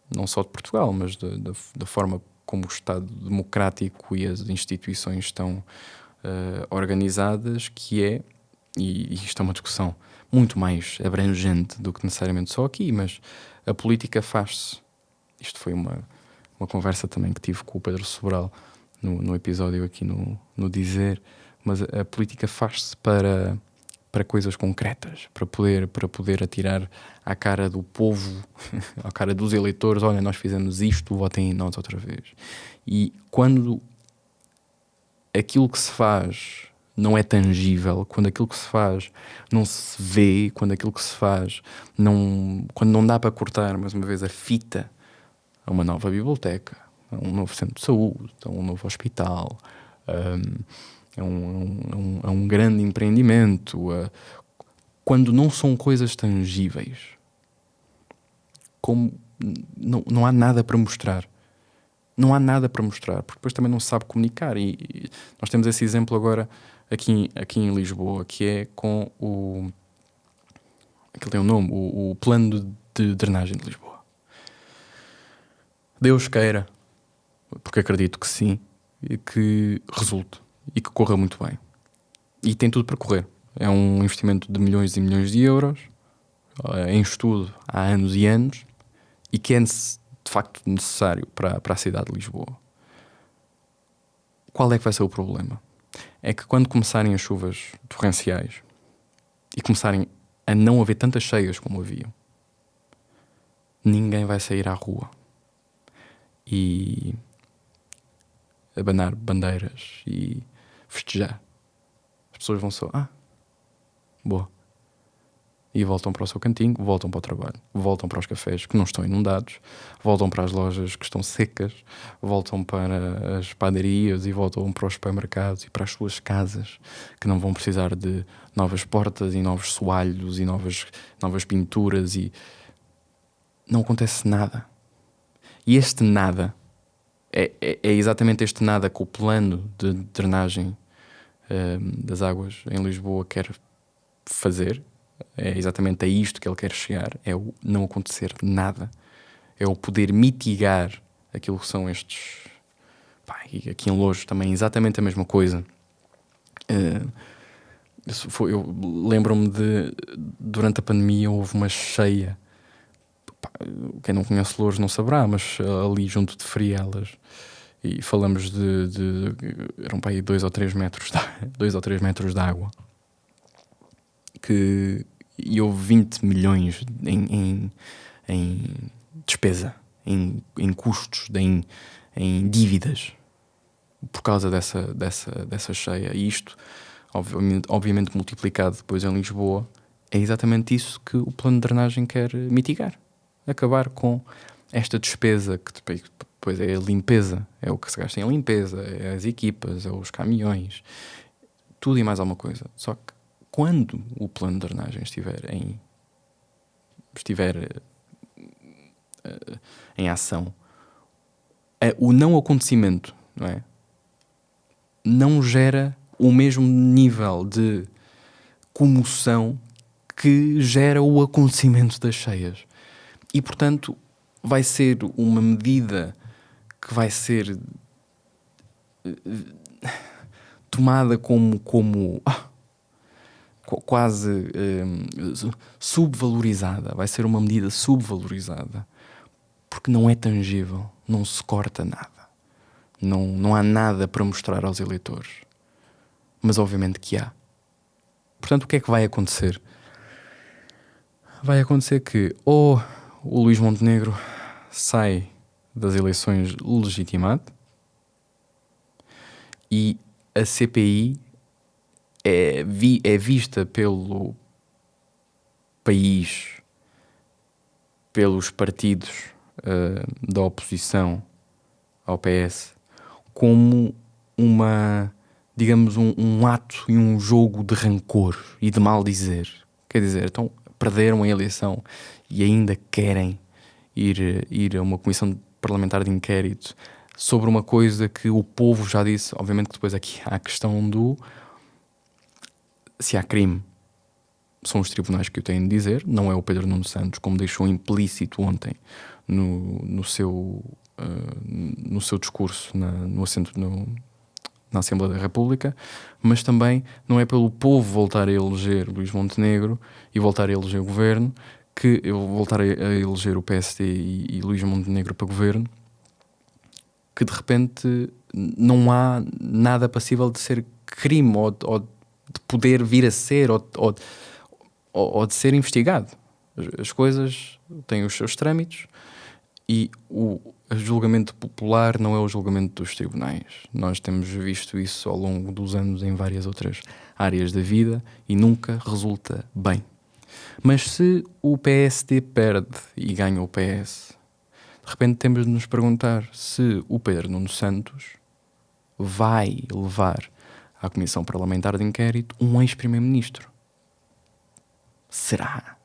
não só de Portugal, mas da forma como o Estado democrático e as instituições estão organizadas, que é, e isto é uma discussão muito mais abrangente do que necessariamente só aqui, mas a política faz-se. Isto foi uma conversa também que tive com o Pedro Sobral no episódio aqui no Dizer, mas a política faz-se para coisas concretas, para poder atirar à cara do povo, à cara dos eleitores: olha, nós fizemos isto, votem em nós outra vez. E quando aquilo que se faz não é tangível, quando aquilo que se faz não se vê, quando aquilo que se faz quando não dá para cortar, mais uma vez, a fita a uma nova biblioteca, a um novo centro de saúde, a um novo hospital, a um grande empreendimento, quando não são coisas tangíveis, como não há nada para mostrar. Não há nada para mostrar, porque depois também não se sabe comunicar. E nós temos esse exemplo agora aqui em Lisboa, que é com aquele tem um nome, o plano de drenagem de Lisboa. Deus queira, porque acredito que sim, e que resulte e que corra muito bem. E tem tudo para correr. É um investimento de milhões e milhões de euros, em estudo há anos e anos, e que é de facto necessário para a cidade de Lisboa. Qual é que vai ser o problema? É que quando começarem as chuvas torrenciais e começarem a não haver tantas cheias como haviam, ninguém vai sair à rua e abanar bandeiras e festejar. As pessoas vão só, boa. E voltam para o seu cantinho, voltam para o trabalho, voltam para os cafés que não estão inundados, voltam para as lojas que estão secas, voltam para as padarias e voltam para os supermercados e para as suas casas, que não vão precisar de novas portas e novos soalhos e novas pinturas, e não acontece nada. E este nada é exatamente este nada que o plano de drenagem das águas em Lisboa quer fazer. É exatamente a isto que ele quer chegar, é o não acontecer nada. é o poder mitigar aquilo que são estes. Pá, e aqui em Loures também exatamente a mesma coisa. Eu lembro-me de, durante a pandemia, houve uma cheia. Pá, quem não conhece Loures não saberá, mas ali junto de Frielas, e falamos eram para aí 2 ou 3 metros 2 ou 3 metros de água, e houve 20 milhões em despesa, em custos, em dívidas, por causa dessa cheia. E isto, obviamente multiplicado depois em Lisboa, é exatamente isso que o plano de drenagem quer mitigar. Acabar com esta despesa, que depois é a limpeza, é o que se gasta em limpeza, é as equipas, é os caminhões, tudo e mais alguma coisa. Só que quando o plano de drenagem estiver em ação, o não acontecimento, não é? Não gera o mesmo nível de comoção que gera o acontecimento das cheias. E, portanto, vai ser uma medida que vai ser tomada como quase subvalorizada. Vai ser uma medida subvalorizada, porque não é tangível, não se corta nada. Não há nada para mostrar aos eleitores. Mas obviamente que há. Portanto, o que é que vai acontecer? Vai acontecer que ou o Luís Montenegro sai das eleições legitimado e a CPI é vista pelo país, pelos partidos da oposição ao PS, como digamos, um ato e um jogo de rancor e de mal dizer. Quer dizer, então perderam a eleição e ainda querem ir a uma comissão parlamentar de inquérito sobre uma coisa que o povo já disse. Obviamente que depois aqui há a questão do se há crime. São os tribunais que o têm de dizer, não é o Pedro Nuno Santos, como deixou implícito ontem no seu discurso no assento na Assembleia da República, mas também não é pelo povo voltar a eleger Luís Montenegro e voltar a eleger o governo, que eu voltar a eleger o PSD e Luís Montenegro para governo, que de repente não há nada passível de ser crime ou de poder vir a ser ou de ser investigado. As coisas têm os seus trâmites e o julgamento popular não é o julgamento dos tribunais. Nós temos visto isso ao longo dos anos em várias outras áreas da vida e nunca resulta bem. Mas se o PSD perde e ganha o PS, de repente temos de nos perguntar se o Pedro Nuno Santos vai levar à Comissão Parlamentar de Inquérito um ex-primeiro-ministro. Será?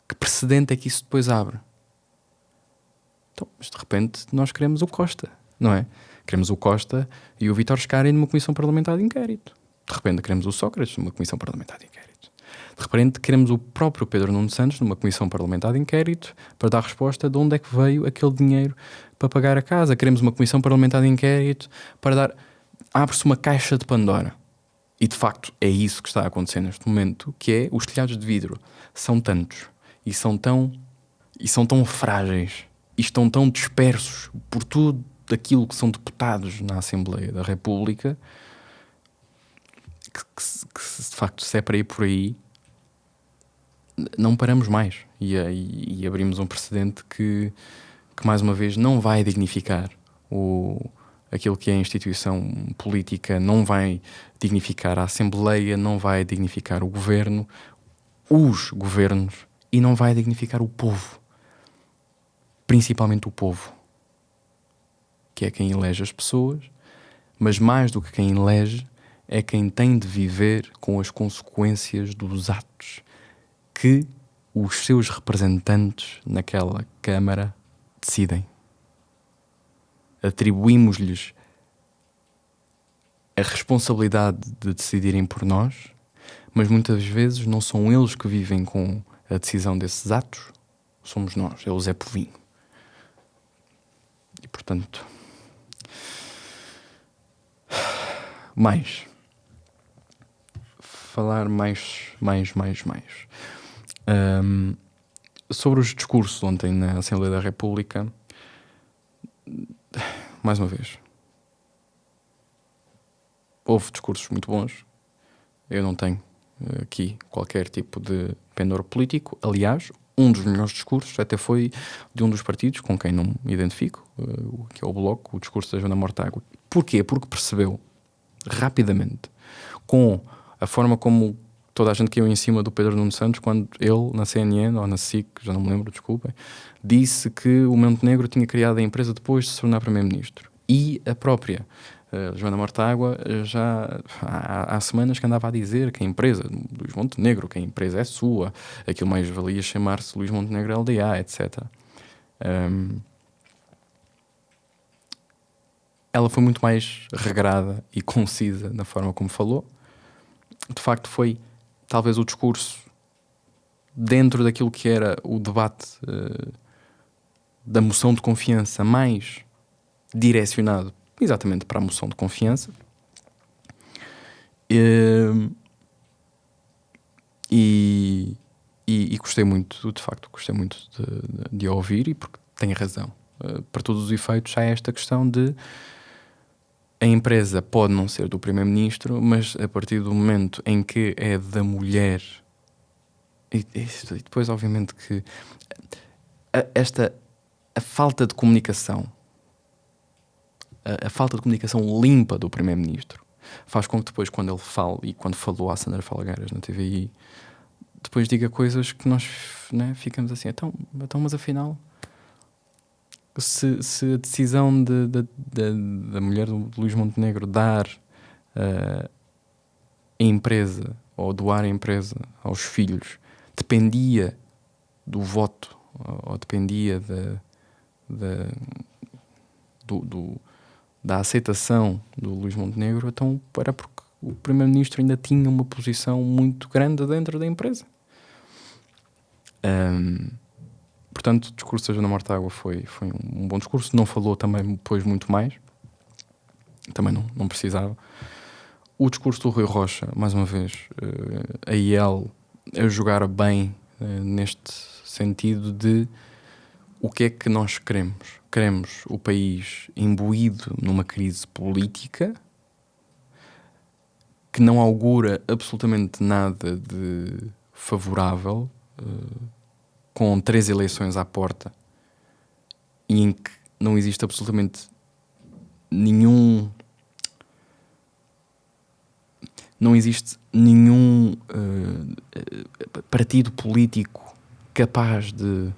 Que precedente é que isso depois abre? Então, mas de repente nós queremos o Costa, não é? Queremos o Costa e o Vítor Scari numa Comissão Parlamentar de Inquérito. De repente queremos o Sócrates numa Comissão Parlamentar de Inquérito. De repente queremos o próprio Pedro Nuno Santos numa Comissão Parlamentar de Inquérito para dar resposta de onde é que veio aquele dinheiro para pagar a casa. Queremos uma Comissão Parlamentar de Inquérito para dar... Abre-se uma caixa de Pandora. E de facto é isso que está a acontecer neste momento, que é os telhados de vidro são tantos e são tão frágeis e estão tão dispersos por tudo aquilo que são deputados na Assembleia da República que se de facto se é para ir por aí não paramos mais e abrimos um precedente que mais uma vez não vai dignificar aquilo que é a instituição política, não vai dignificar a Assembleia, não vai dignificar o governo, os governos, e não vai dignificar o povo. Principalmente o povo, que é quem elege as pessoas, mas mais do que quem elege, é quem tem de viver com as consequências dos atos que os seus representantes naquela Câmara decidem. Atribuímos-lhes a responsabilidade de decidirem por nós, mas muitas vezes não são eles que vivem com a decisão desses atos, somos nós, é o Zé Povinho. E portanto, falar mais. Sobre os discursos ontem na Assembleia da República, mais uma vez, houve discursos muito bons. Eu não tenho aqui qualquer tipo de pendor político. Aliás, um dos melhores discursos até foi de um dos partidos com quem não me identifico, que é o Bloco, o discurso da Joana Mortágua. Porquê? Porque percebeu rapidamente, com a forma como toda a gente caiu em cima do Pedro Nuno Santos quando ele, na CNN ou na SIC, já não me lembro, desculpem, disse que o Montenegro tinha criado a empresa depois de se tornar primeiro-ministro. E a própria Joana Mortágua já há semanas que andava a dizer que a empresa Luís Montenegro, que a empresa é sua, aquilo mais valia chamar-se Luís Montenegro LDA, etc. Ela foi muito mais regrada e concisa na forma como falou. De facto, foi talvez o discurso dentro daquilo que era o debate da moção de confiança mais direcionado exatamente para a moção de confiança. E gostei muito, de facto, gostei muito de ouvir, e porque tem razão. Para todos os efeitos, há esta questão de a empresa pode não ser do primeiro-ministro, mas a partir do momento em que é da mulher, e depois obviamente que a falta de comunicação, a falta de comunicação limpa do primeiro-ministro faz com que depois, quando ele fala, e quando falou à Sandra Falgueiras na TVI, depois diga coisas que nós, né, ficamos assim, então mas afinal, se a decisão da mulher do Luís Montenegro dar a empresa, ou doar a empresa aos filhos, dependia do voto, ou dependia da aceitação do Luís Montenegro, então era porque o primeiro-ministro ainda tinha uma posição muito grande dentro da empresa. Portanto, o discurso da Joana Mortágua foi um bom discurso. Não falou também depois muito mais, também não precisava. O discurso do Rui Rocha, mais uma vez, a IEL a jogar bem neste sentido de o que é que nós queremos. Queremos o país imbuído numa crise política que não augura absolutamente nada de favorável, com 3 eleições à porta, e em que não existe absolutamente nenhum partido político capaz de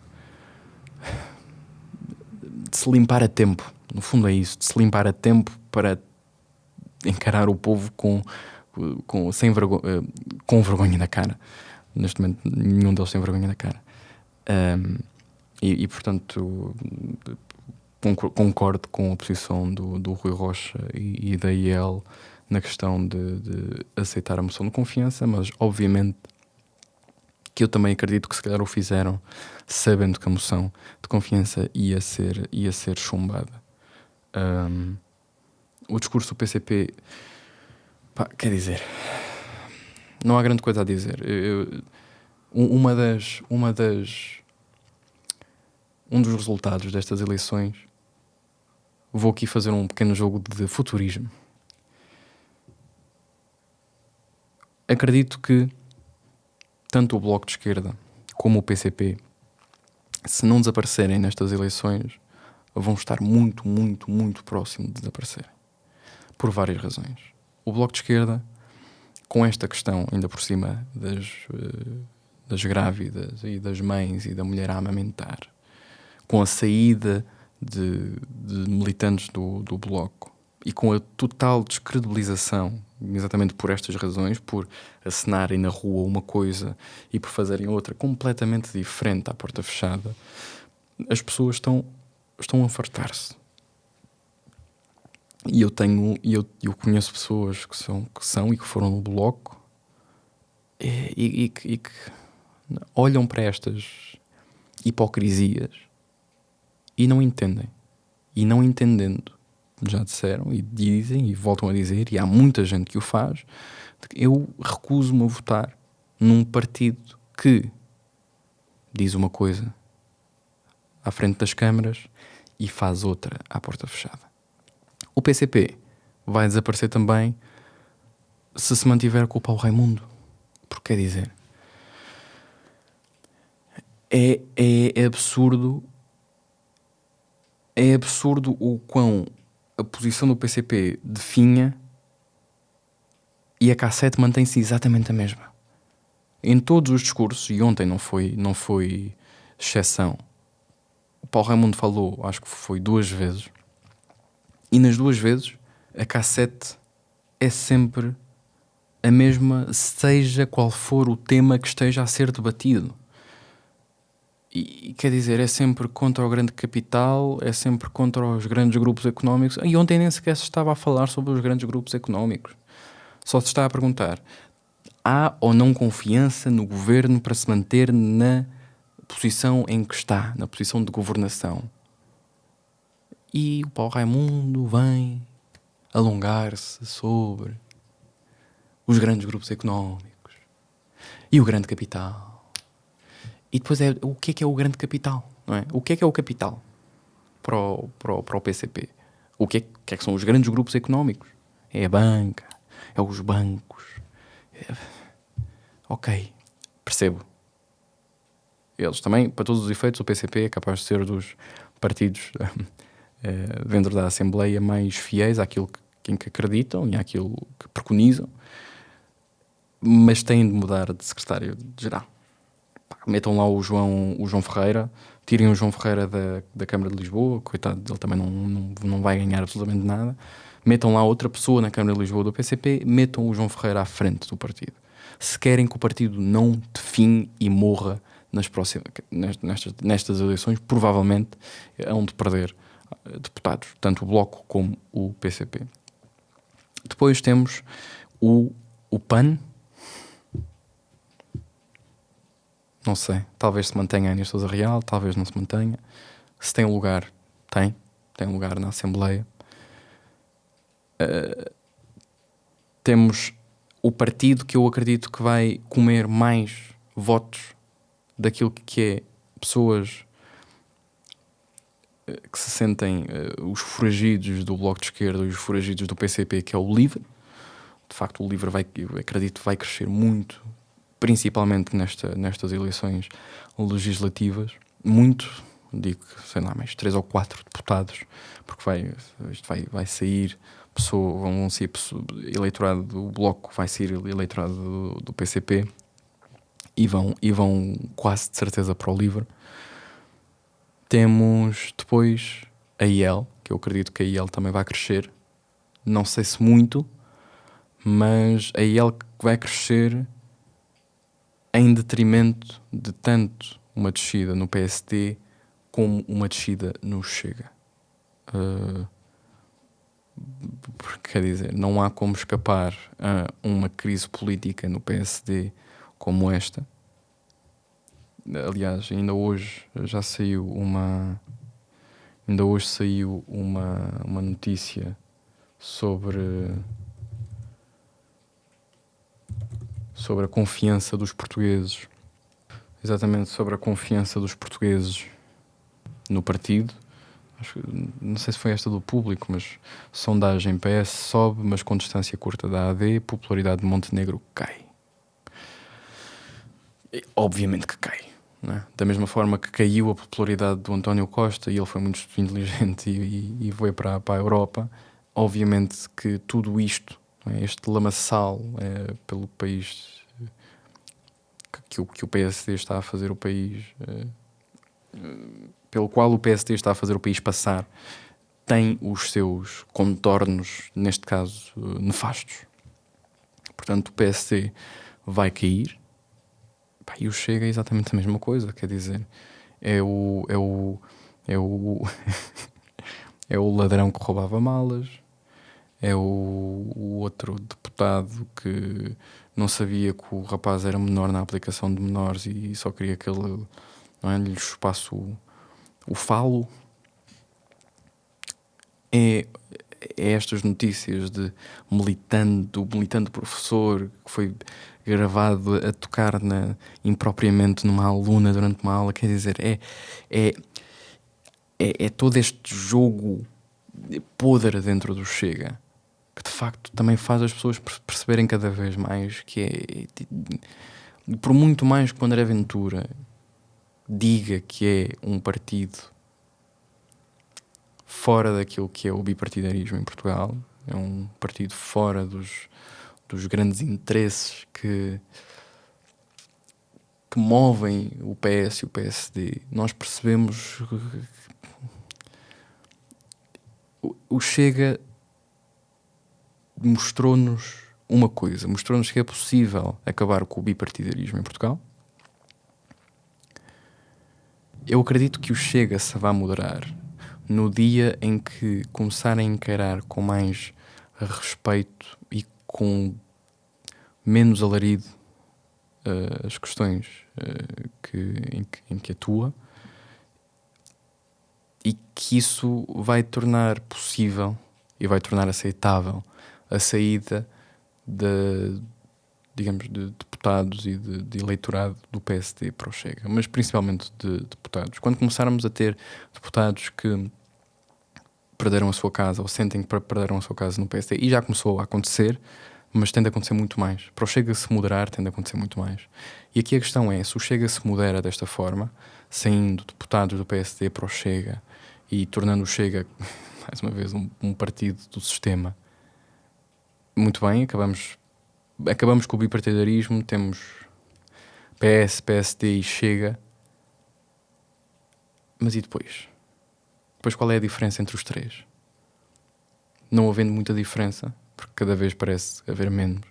se limpar a tempo. No fundo é isso, de se limpar a tempo para encarar o povo com vergonha na cara. Neste momento nenhum deles tem vergonha na cara. Portanto, concordo com a posição do Rui Rocha e da IEL na questão de aceitar a moção de confiança, mas obviamente que eu também acredito que se calhar o fizeram sabendo que a moção de confiança ia ser chumbada. O discurso do PCP, quer dizer, não há grande coisa a dizer. Um dos resultados destas eleições, vou aqui fazer um pequeno jogo de futurismo. Acredito que tanto o Bloco de Esquerda como o PCP, se não desaparecerem nestas eleições, vão estar muito, muito, muito próximo de desaparecer. Por várias razões. O Bloco de Esquerda, com esta questão, ainda por cima das grávidas e das mães e da mulher a amamentar, com a saída de militantes do Bloco e com a total descredibilização, exatamente por estas razões, por acenarem na rua uma coisa e por fazerem outra completamente diferente à porta fechada, as pessoas estão a fartar-se. E eu conheço pessoas que são e que foram no Bloco e que olham para estas hipocrisias e não entendem. E não entendendo, já disseram e dizem e voltam a dizer, e há muita gente que o faz, eu recuso-me a votar num partido que diz uma coisa à frente das câmaras e faz outra à porta fechada. O PCP vai desaparecer também se mantiver com o Paulo Raimundo. Porque quer dizer, é absurdo o quão a posição do PCP definha e a K7 mantém-se exatamente a mesma. Em todos os discursos, e ontem não foi exceção, o Paulo Raimundo falou, acho que foi 2 vezes, e nas 2 vezes a K7 é sempre a mesma, seja qual for o tema que esteja a ser debatido. E quer dizer, é sempre contra o grande capital, é sempre contra os grandes grupos económicos. E ontem nem sequer se estava a falar sobre os grandes grupos económicos. Só se está a perguntar: há ou não confiança no governo para se manter na posição em que está, na posição de governação? E o Paulo Raimundo vem alongar-se sobre os grandes grupos económicos e o grande capital. E depois o que é o grande capital? Não é? O que é o capital para o PCP? O que é que são os grandes grupos económicos? É a banca, é os bancos. Ok, percebo. Eles também, para todos os efeitos, o PCP é capaz de ser dos partidos dentro da Assembleia mais fiéis àquilo em que acreditam e àquilo que preconizam, mas têm de mudar de secretário-geral. Metam lá o João Ferreira, tirem o João Ferreira da Câmara de Lisboa, coitado, ele também não vai ganhar absolutamente nada. Metam lá outra pessoa na Câmara de Lisboa do PCP, metam o João Ferreira à frente do partido. Se querem que o partido não define e morra nestas eleições, provavelmente hão de perder deputados, tanto o Bloco como o PCP. Depois temos o PAN. Não sei, talvez se mantenha a Inês Sousa Real, talvez não se mantenha. Se tem lugar, tem lugar na Assembleia. Temos o partido que eu acredito que vai comer mais votos daquilo que é pessoas que se sentem os foragidos do Bloco de Esquerda e os foragidos do PCP, que é o LIVRE. De facto, o LIVRE eu acredito vai crescer muito, principalmente nestas eleições legislativas. Muito, digo, sei lá, mais 3 ou 4 deputados, porque vai sair vão ser eleitorado do Bloco, vai ser eleitorado do PCP e vão quase de certeza para o LIVRE. Temos depois a IEL, que eu acredito que a IEL também vai crescer, não sei se muito, mas a IEL vai crescer em detrimento de tanto uma descida no PSD como uma descida no Chega. Porque, quer dizer, não há como escapar a uma crise política no PSD como esta. Aliás, ainda hoje saiu uma notícia sobre a confiança dos portugueses, exatamente sobre a confiança dos portugueses no partido. Não sei se foi esta do Público, mas sondagem: PS sobe, mas com distância curta da AD, popularidade de Montenegro cai. Obviamente que cai, não é? Da mesma forma que caiu a popularidade do António Costa e ele foi muito inteligente e foi para a Europa. Obviamente que tudo isto, este lamaçal pelo país que o PSD está a fazer o país, pelo qual o PSD está a fazer o país passar, tem os seus contornos, neste caso, nefastos. Portanto, o PSD vai cair. E o Chega é exatamente a mesma coisa, quer dizer, é o ladrão que roubava malas, é o outro deputado que não sabia que o rapaz era menor na aplicação de menores e só queria que ele não é? Lhes chupasse o falo. É estas notícias de militante professor que foi gravado a tocar impropriamente numa aluna durante uma aula. Quer dizer, é todo este jogo podre dentro do Chega que de facto também faz as pessoas perceberem cada vez mais que por muito mais que o André Ventura diga que é um partido fora daquilo que é o bipartidarismo em Portugal, é um partido fora dos grandes interesses que movem o PS e o PSD, nós percebemos o Chega mostrou-nos uma coisa, mostrou-nos que é possível acabar com o bipartidarismo em Portugal. Eu acredito que o Chega se vá moderar no dia em que começar a encarar com mais respeito e com menos alarido as questões em que atua, e que isso vai tornar possível e vai tornar aceitável a saída de deputados e de eleitorado do PSD para o Chega, mas principalmente de deputados. Quando começarmos a ter deputados que perderam a sua casa ou sentem que perderam a sua casa no PSD, e já começou a acontecer, mas tende a acontecer muito mais. Para o Chega se moderar, tende a acontecer muito mais. E aqui a questão é, se o Chega se modera desta forma, saindo deputados do PSD para o Chega e tornando o Chega, mais uma vez, um partido do sistema, muito bem, acabamos com o bipartidarismo, temos PS, PSD e Chega, mas e depois? Depois qual é a diferença entre os três? Não havendo muita diferença, porque cada vez parece haver menos,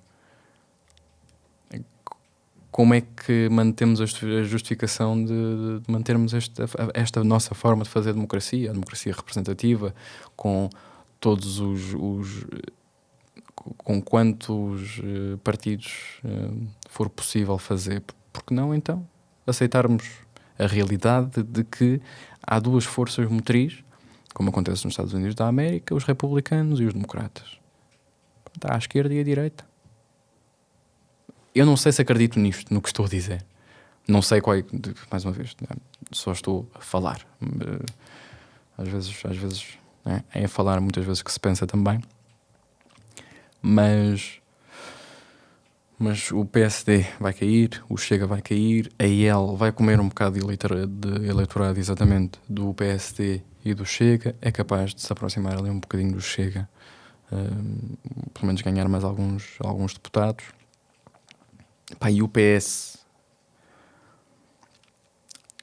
como é que mantemos a justificação de mantermos esta nossa forma de fazer democracia, a democracia representativa, com todos com quantos partidos for possível fazer? Porque não, então, aceitarmos a realidade de que há duas forças motrizes, como acontece nos Estados Unidos da América, os republicanos e os democratas. Há a esquerda e a direita. Eu não sei se acredito nisto, no que estou a dizer. Não sei qual é, mais uma vez, só estou a falar. Às vezes é a falar muitas vezes que se pensa também. Mas o PSD vai cair, o Chega vai cair, a IEL vai comer um bocado de eleitorado exatamente do PSD e do Chega, é capaz de se aproximar ali um bocadinho do Chega, pelo menos ganhar mais alguns deputados. E o PS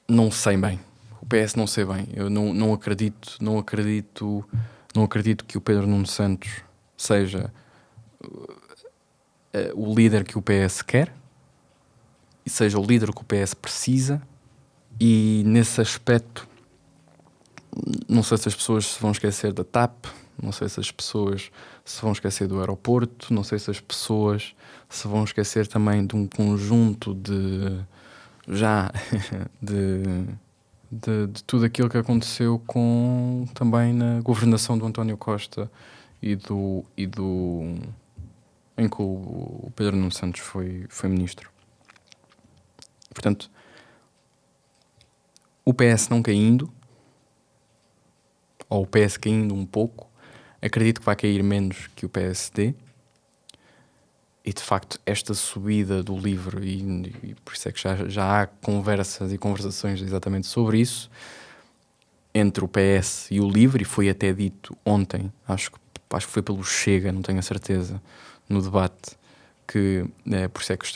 não sei bem. O PS não sei bem. Eu não acredito que o Pedro Nuno Santos seja o líder que o PS quer e seja o líder que o PS precisa, e nesse aspecto não sei se as pessoas se vão esquecer da TAP, não sei se as pessoas se vão esquecer do aeroporto, não sei se as pessoas se vão esquecer também de um conjunto de tudo aquilo que aconteceu também na governação do António Costa e em que o Pedro Nuno Santos foi ministro. Portanto, o PS não caindo, ou o PS caindo um pouco, acredito que vai cair menos que o PSD. E de facto esta subida do livro, e por isso é que já há conversas e conversações exatamente sobre isso, entre o PS e o LIVRE, e foi até dito ontem, acho que foi pelo Chega, não tenho a certeza, no debate, que por isso é que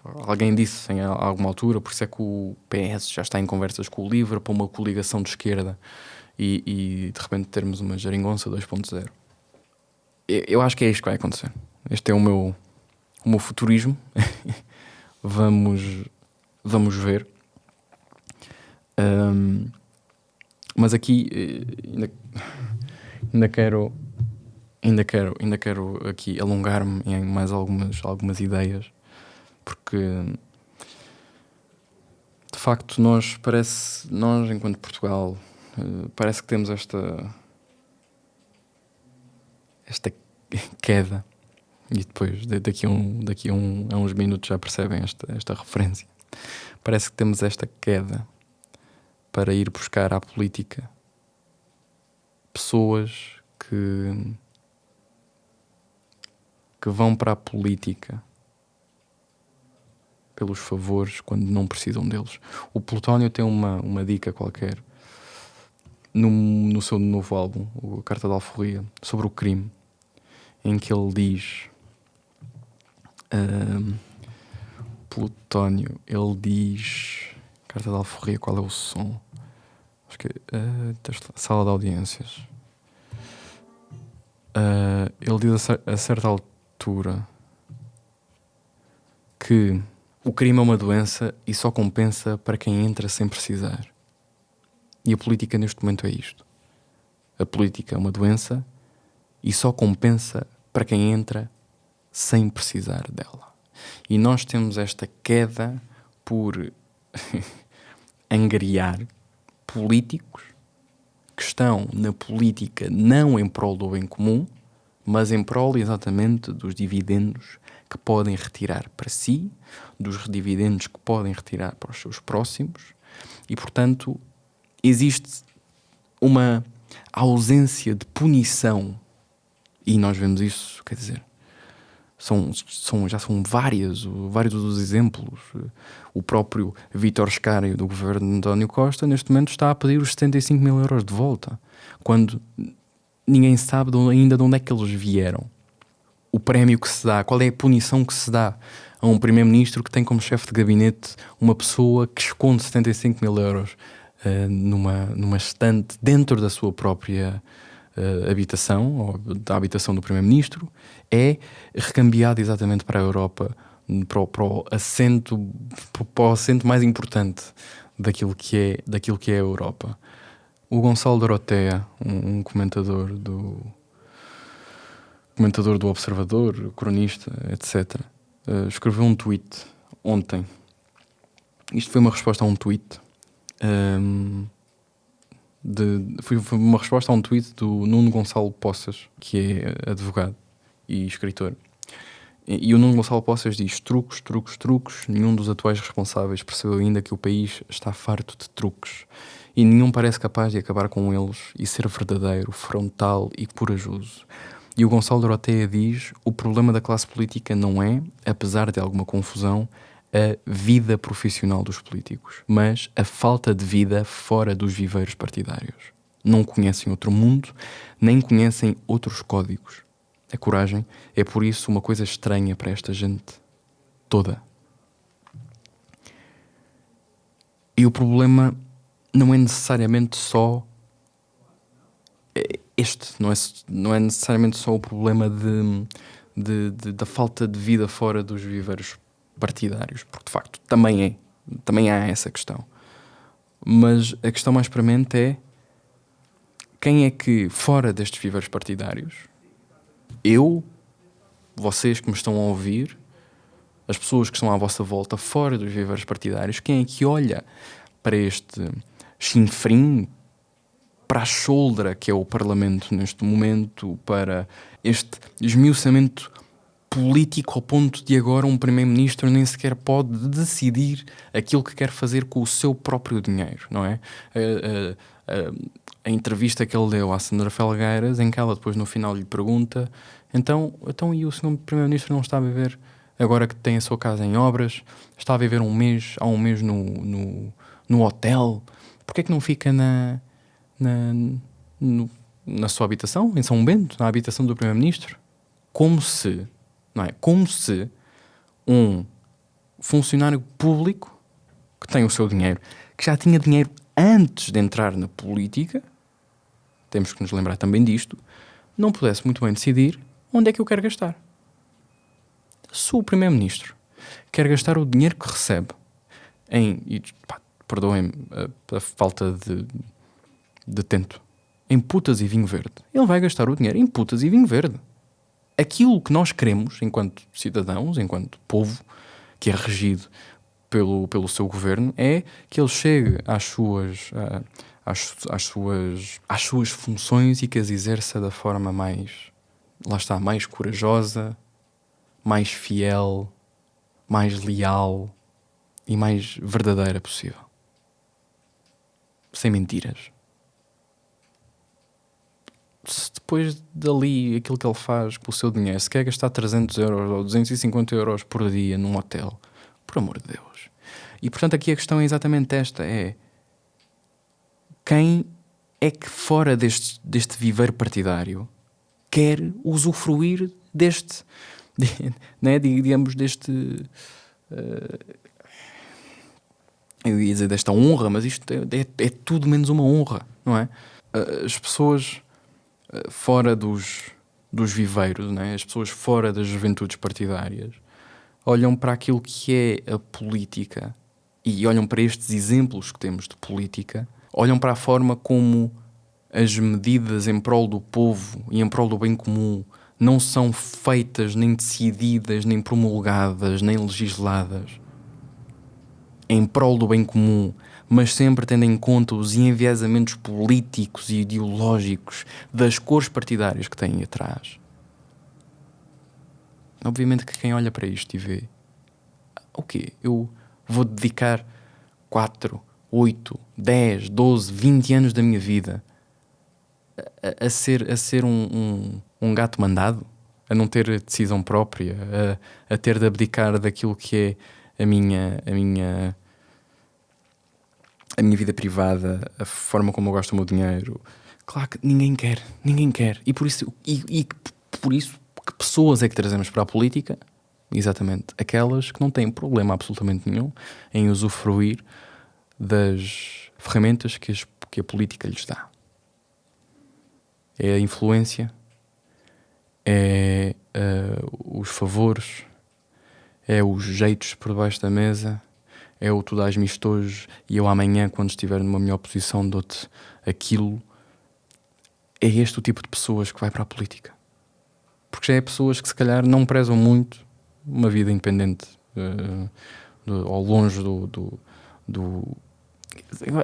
alguém disse em alguma altura, por isso é que o PS já está em conversas com o LIVRE para uma coligação de esquerda e de repente termos uma geringonça 2.0. Eu acho que é isto que vai acontecer. Este é o meu futurismo. Vamos ver. Mas aqui ainda quero aqui alongar-me em mais algumas ideias, porque de facto, nós enquanto Portugal, parece que temos esta queda, e depois a uns minutos já percebem esta referência. Parece que temos esta queda para ir buscar à política pessoas que vão para a política pelos favores quando não precisam deles. O Plutónio tem uma dica qualquer no seu novo álbum, o Carta de Alforria, sobre o crime, em que ele diz Plutónio, ele diz, Carta de Alforria, qual é o som? Acho que Sala de Audiências. Ele diz a certa altura que o crime é uma doença e só compensa para quem entra sem precisar. E a política neste momento é isto. A política é uma doença e só compensa para quem entra sem precisar dela. E nós temos esta queda por angariar políticos que estão na política não em prol do bem comum, mas em prol exatamente dos dividendos que podem retirar para si, dos dividendos que podem retirar para os seus próximos, e portanto existe uma ausência de punição, e nós vemos isso, quer dizer, já são vários dos exemplos. O próprio Vítor Scário do governo de António Costa neste momento está a pedir os 75 mil euros de volta, quando ninguém sabe ainda de onde é que eles vieram. O prémio que se dá, qual é a punição que se dá a um primeiro-ministro que tem como chefe de gabinete uma pessoa que esconde 75 mil euros numa estante dentro da sua própria habitação, ou da habitação do primeiro-ministro, é recambiado exatamente para a Europa, para o assento mais importante daquilo que é a Europa. O Gonçalo Dorotea, um comentador do Observador, cronista, etc., escreveu um tweet ontem. Isto foi uma resposta a um tweet foi uma resposta a um tweet do Nuno Gonçalo Poças, que é advogado e escritor. E o Nuno Gonçalo Poças diz: truques, truques, truques. Nenhum dos atuais responsáveis percebeu ainda que o país está farto de truques. E nenhum parece capaz de acabar com eles e ser verdadeiro, frontal e corajoso. E o Gonçalo Dorotea diz: o problema da classe política não é, apesar de alguma confusão, a vida profissional dos políticos, mas a falta de vida fora dos viveiros partidários. Não conhecem outro mundo, nem conhecem outros códigos. A coragem é, por isso, uma coisa estranha para esta gente toda. E o problema não é necessariamente só não é necessariamente só o problema da falta de vida fora dos viveiros partidários, porque de facto também há essa questão. Mas a questão mais premente é: quem é que fora destes viveiros partidários, vocês que me estão a ouvir, as pessoas que estão à vossa volta fora dos viveiros partidários, quem é que olha para este chinfrim, para a choldra que é o Parlamento neste momento, para este esmiuçamento político ao ponto de agora um primeiro-ministro nem sequer pode decidir aquilo que quer fazer com o seu próprio dinheiro, não é? A entrevista que ele deu à Sandra Felgueiras, em que ela depois no final lhe pergunta: então e o senhor primeiro-ministro não está a viver, agora que tem a sua casa em obras, está a viver há um mês no hotel, porque é que não fica na sua habitação, em São Bento, na habitação do primeiro-ministro? Como se um funcionário público que tem o seu dinheiro, que já tinha dinheiro antes de entrar na política, temos que nos lembrar também disto, não pudesse muito bem decidir onde é que eu quero gastar. Se o primeiro-ministro quer gastar o dinheiro que recebe perdoem-me a falta de tento, em putas e vinho verde, ele vai gastar o dinheiro em putas e vinho verde. Aquilo que nós queremos enquanto cidadãos, enquanto povo que é regido pelo seu governo é que ele chegue às suas funções e que as exerça da forma mais, lá está, mais corajosa, mais fiel, mais leal e mais verdadeira possível. Sem mentiras. Se depois dali aquilo que ele faz com o seu dinheiro, se quer gastar 300 euros ou 250 euros por dia num hotel, por amor de Deus. E portanto aqui a questão é exatamente esta, é quem é que fora deste viveiro partidário quer usufruir né, digamos, eu ia dizer desta honra, mas isto é tudo menos uma honra, não é? As pessoas fora dos viveiros, né? As pessoas fora das juventudes partidárias olham para aquilo que é a política e olham para estes exemplos que temos de política, olham para a forma como as medidas em prol do povo e em prol do bem comum não são feitas, nem decididas, nem promulgadas, nem legisladas em prol do bem comum, mas sempre tendo em conta os enviesamentos políticos e ideológicos das cores partidárias que têm atrás. Obviamente que quem olha para isto e vê o quê? Eu vou dedicar 4, 8, 10, 12, 20 anos da minha vida a ser um gato mandado? A não ter decisão própria? A ter de abdicar daquilo que é a minha vida privada, a forma como eu gasto o meu dinheiro? Claro que ninguém quer. E por isso que pessoas é que trazemos para a política? Exatamente, aquelas que não têm problema absolutamente nenhum em usufruir das ferramentas que a política lhes dá. É a influência, é os favores, é os jeitos por debaixo da mesa, é o tu dás-me isto hoje e eu amanhã, quando estiver numa melhor posição, dou-te aquilo. É este o tipo de pessoas que vai para a política. Porque já é pessoas que se calhar não prezam muito uma vida independente ou longe do...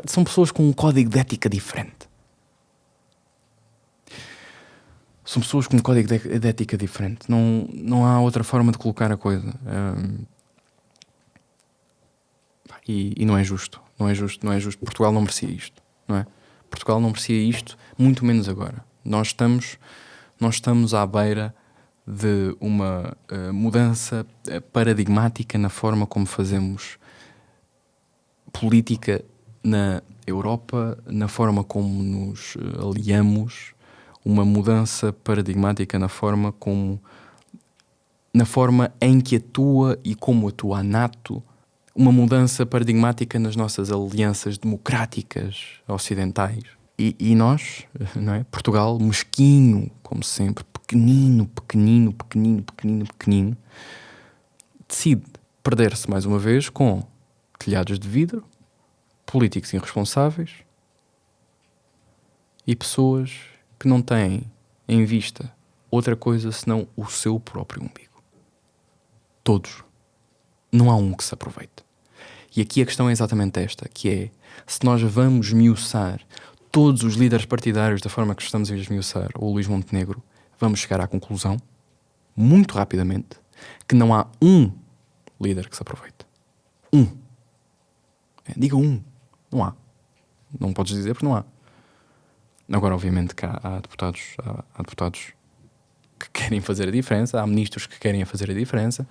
São pessoas com um código de ética diferente. São pessoas com um código de ética diferente. Não há outra forma de colocar a coisa. E não é justo. Não é justo. Portugal não merecia isto. Não é? Portugal não merecia isto, muito menos agora. Nós estamos à beira de uma mudança paradigmática na forma como fazemos política na Europa, na forma como nos aliamos, uma mudança paradigmática na forma em que atua e como atua a NATO, uma mudança paradigmática nas nossas alianças democráticas ocidentais. E nós, não é? Portugal, mesquinho, como sempre, pequenino, decide perder-se mais uma vez com telhados de vidro, políticos irresponsáveis e pessoas que não têm em vista outra coisa senão o seu próprio umbigo. Todos. Não há um que se aproveite. E aqui a questão é exatamente esta, que é, se nós vamos esmiuçar todos os líderes partidários da forma que estamos a esmiuçar o Luís Montenegro, vamos chegar à conclusão, muito rapidamente, que não há um líder que se aproveite. Um. Diga um. Não há. Não podes dizer porque não há. Agora, obviamente, que há deputados que querem fazer a diferença, há ministros que querem fazer a diferença,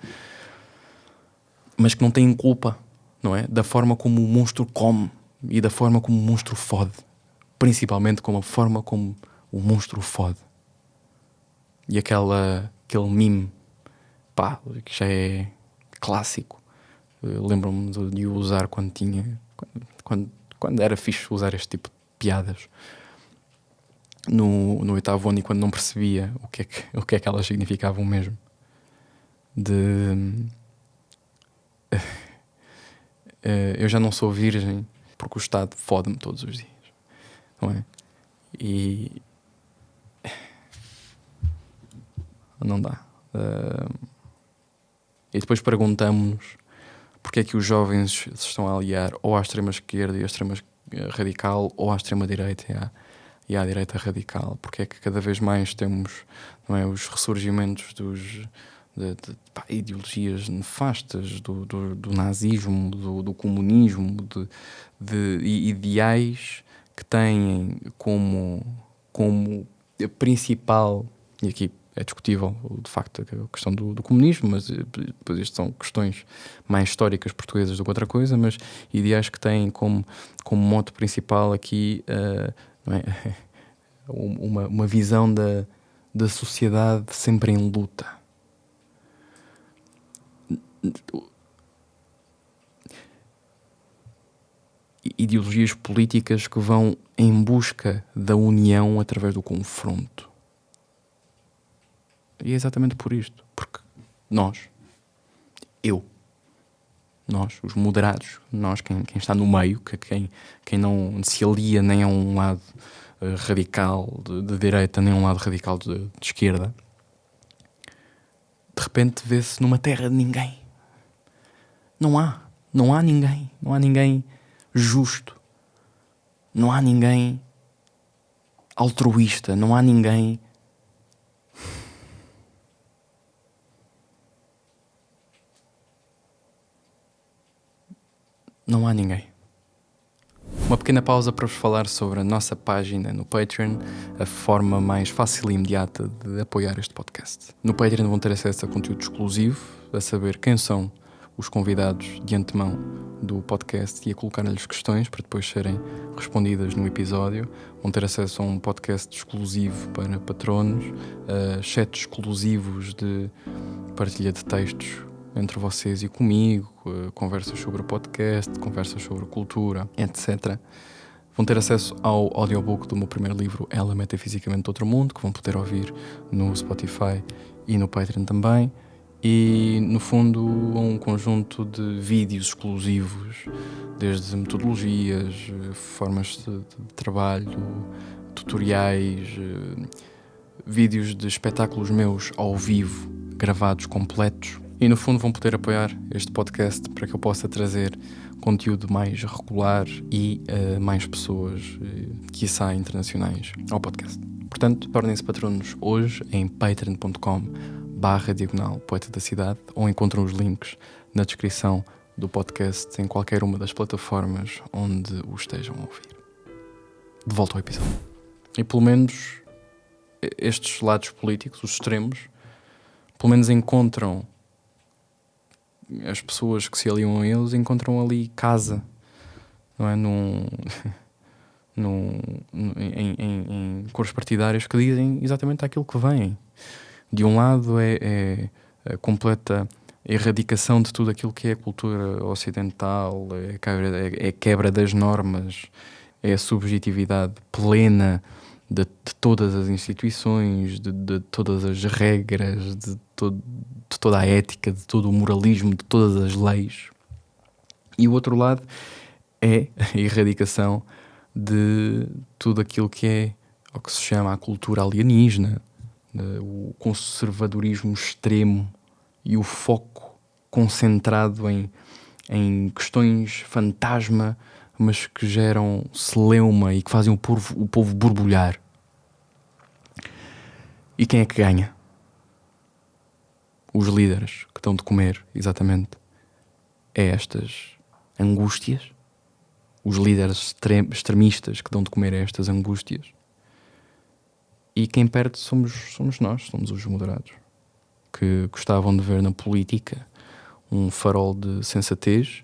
mas que não têm culpa, não é? Da forma como o monstro come e da forma como o monstro fode. Principalmente com a forma como o monstro fode. E aquele meme, que já é clássico. Lembro-me de o usar quando era fixe usar este tipo de piadas. No oitavo ano, e quando não percebia o que é que elas significavam mesmo. Eu já não sou virgem porque o Estado fode-me todos os dias, não é? E não dá. E depois perguntamos-nos porque é que os jovens se estão a aliar ou à extrema-esquerda e à extrema radical, ou à extrema-direita e à direita radical, porque é que cada vez mais temos, não é, os ressurgimentos de ideologias nefastas do nazismo, do comunismo, de ideais que têm como principal, e aqui é discutível de facto a questão do comunismo, mas depois isto são questões mais históricas portuguesas do que outra coisa, mas ideais que têm como mote principal aqui não é? uma visão da sociedade sempre em luta. Ideologias políticas que vão em busca da união através do confronto. E é exatamente por isto. Porque nós, os moderados, nós, quem está no meio, quem não se alia nem a um lado radical de direita, nem a um lado radical de esquerda, de repente vê-se numa terra de ninguém. Não há ninguém justo, não há ninguém altruísta, não há ninguém Uma pequena pausa para vos falar sobre a nossa página no Patreon, a forma mais fácil e imediata de apoiar este podcast. No Patreon vão ter acesso a conteúdo exclusivo, a saber quem são os convidados de antemão do podcast e a colocar-lhes questões para depois serem respondidas no episódio. Vão ter acesso a um podcast exclusivo para patronos, a chats exclusivos de partilha de textos entre vocês e comigo, conversas sobre o podcast, conversas sobre cultura, etc. Vão ter acesso ao audiobook do meu primeiro livro, Ela Metafisicamente de Outro Mundo, que vão poder ouvir no Spotify e no Patreon também. E, no fundo, um conjunto de vídeos exclusivos, desde metodologias, formas de trabalho, tutoriais, vídeos de espetáculos meus ao vivo, gravados completos. E no fundo vão poder apoiar este podcast para que eu possa trazer conteúdo mais regular e mais pessoas, quiçá internacionais, ao podcast. Portanto, tornem-se patronos hoje em patreon.com/Poeta da Cidade, ou encontram os links na descrição do podcast em qualquer uma das plataformas onde o estejam a ouvir. De volta ao episódio. E pelo menos estes lados políticos, os extremos, pelo menos encontram, as pessoas que se aliam a eles encontram ali casa, não é? Em cores partidárias que dizem exatamente aquilo que vem. De um lado é a completa erradicação de tudo aquilo que é a cultura ocidental, é a quebra das normas, é a subjetividade plena de todas as instituições, de todas as regras, de toda a ética, de todo o moralismo, de todas as leis. E o outro lado é a erradicação de tudo aquilo que é o que se chama a cultura alienígena, o conservadorismo extremo e o foco concentrado em questões fantasma, mas que geram celeuma e que fazem o povo borbulhar. E quem é que ganha? Os líderes que dão de comer, exatamente, a estas angústias. Os líderes extremistas que dão de comer a estas angústias. E quem perde somos nós, somos os moderados, que gostavam de ver na política um farol de sensatez,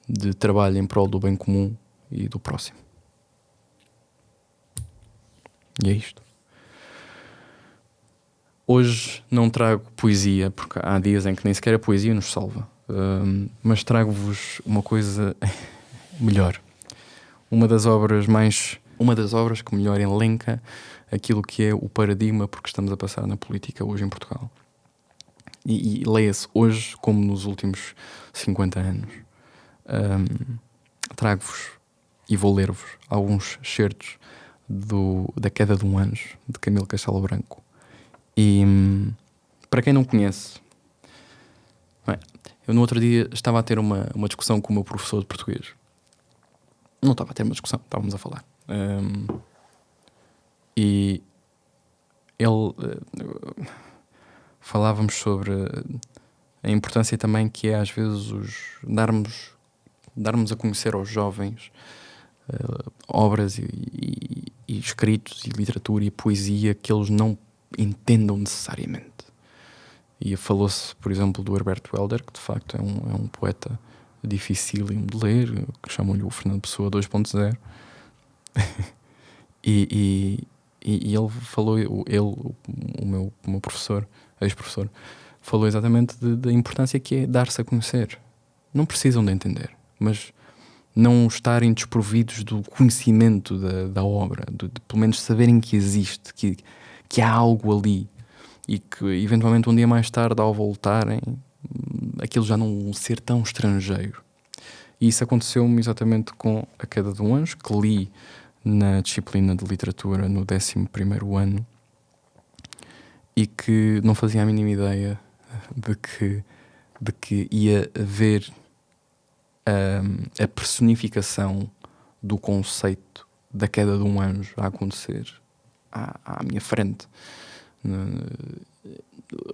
de trabalho em prol do bem comum e do próximo. E é isto. Hoje não trago poesia, porque há dias em que nem sequer a poesia nos salva. Mas trago-vos uma coisa melhor. Uma das obras que melhor elenca aquilo que é o paradigma porque estamos a passar na política hoje em Portugal. E leia-se hoje como nos últimos 50 anos. Trago-vos e vou ler-vos alguns excertos da Queda de um Anjo, de Camilo Castelo Branco. E para quem não conhece, Eu no outro dia estava a ter uma discussão com o meu professor de português. Não estava a ter uma discussão, estávamos a falar. E ele falávamos sobre a importância também que é às vezes darmos a conhecer aos jovens obras e escritos e literatura e poesia que eles não entendam necessariamente. E falou-se, por exemplo, do Herbert Welder, que de facto é um poeta dificílimo de ler, que chamam-lhe o Fernando Pessoa 2.0. e ele falou, o meu professor, ex-professor, falou exatamente da importância que é dar-se a conhecer. Não precisam de entender, mas não estarem desprovidos do conhecimento da obra, de pelo menos saberem que existe, que há algo ali e que eventualmente um dia mais tarde, ao voltarem, aquilo já não ser tão estrangeiro. E isso aconteceu-me exatamente com A Queda de um Anjo, que li na disciplina de literatura no 11º ano e que não fazia a mínima ideia de que ia haver a personificação do conceito da queda de um anjo a acontecer à minha frente,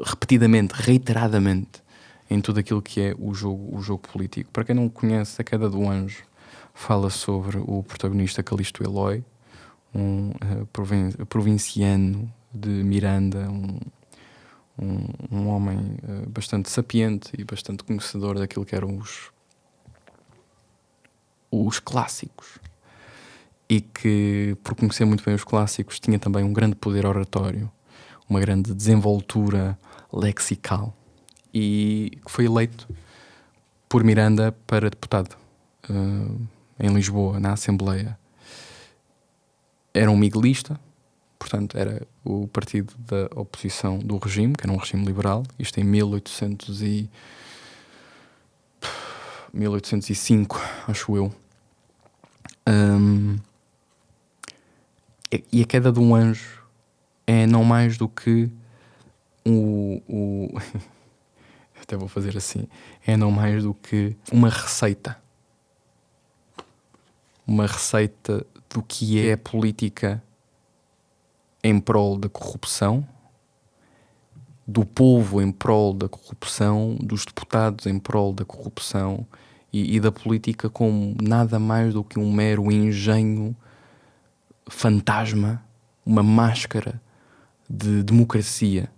repetidamente, reiteradamente, em tudo aquilo que é o jogo político. Para quem não conhece, A Queda do Anjo fala sobre o protagonista Calixto Eloy, um provinciano de Miranda, um homem bastante sapiente e bastante conhecedor daquilo que eram os clássicos, e que, por conhecer muito bem os clássicos, tinha também um grande poder oratório, uma grande desenvoltura lexical, e que foi eleito por Miranda para deputado em Lisboa, na Assembleia. Era um miguelista, portanto era o partido da oposição do regime, que era um regime liberal, isto em 1805, acho eu. E A Queda de um Anjo é não mais do que até vou fazer assim, é não mais do que uma receita do que é a política em prol da corrupção, do povo em prol da corrupção, dos deputados em prol da corrupção e da política como nada mais do que um mero engenho fantasma, uma máscara de democracia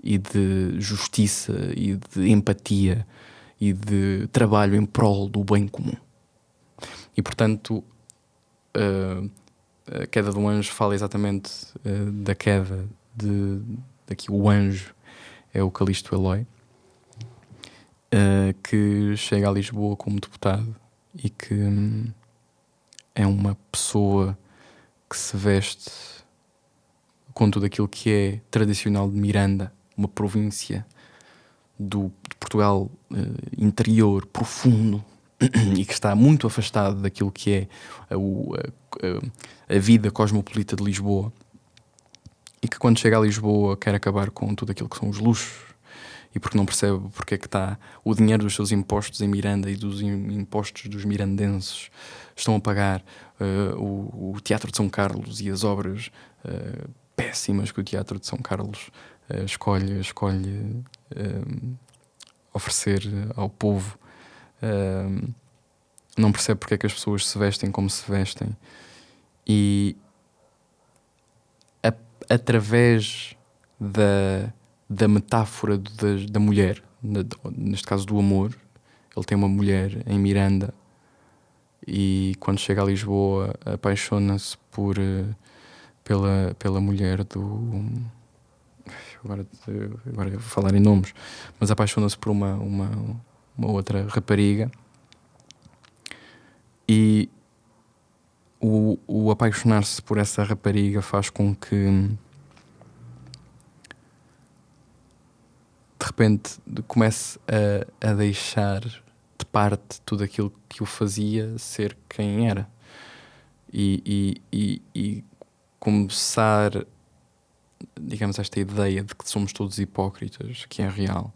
e de justiça e de empatia e de trabalho em prol do bem comum. E portanto A Queda do Anjo fala exatamente da queda daqui o anjo é o Calixto Eloy, que chega a Lisboa como deputado e que é uma pessoa que se veste com tudo aquilo que é tradicional de Miranda, uma província de Portugal interior, profundo, e que está muito afastado daquilo que é a vida cosmopolita de Lisboa, e que quando chega a Lisboa quer acabar com tudo aquilo que são os luxos, e porque não percebe porque é que está o dinheiro dos seus impostos em Miranda e dos impostos dos mirandenses estão a pagar o Teatro de São Carlos e as obras péssimas que o Teatro de São Carlos escolhe oferecer ao povo. Não percebe porque é que as pessoas se vestem como se vestem, e através da metáfora da mulher, neste caso do amor, ele tem uma mulher em Miranda e quando chega a Lisboa apaixona-se pela mulher do... Agora vou falar em nomes, mas apaixona-se por uma outra rapariga, e o apaixonar-se por essa rapariga faz com que de repente comece a deixar de parte tudo aquilo que o fazia ser quem era, e começar, digamos, esta ideia de que somos todos hipócritas, que é real,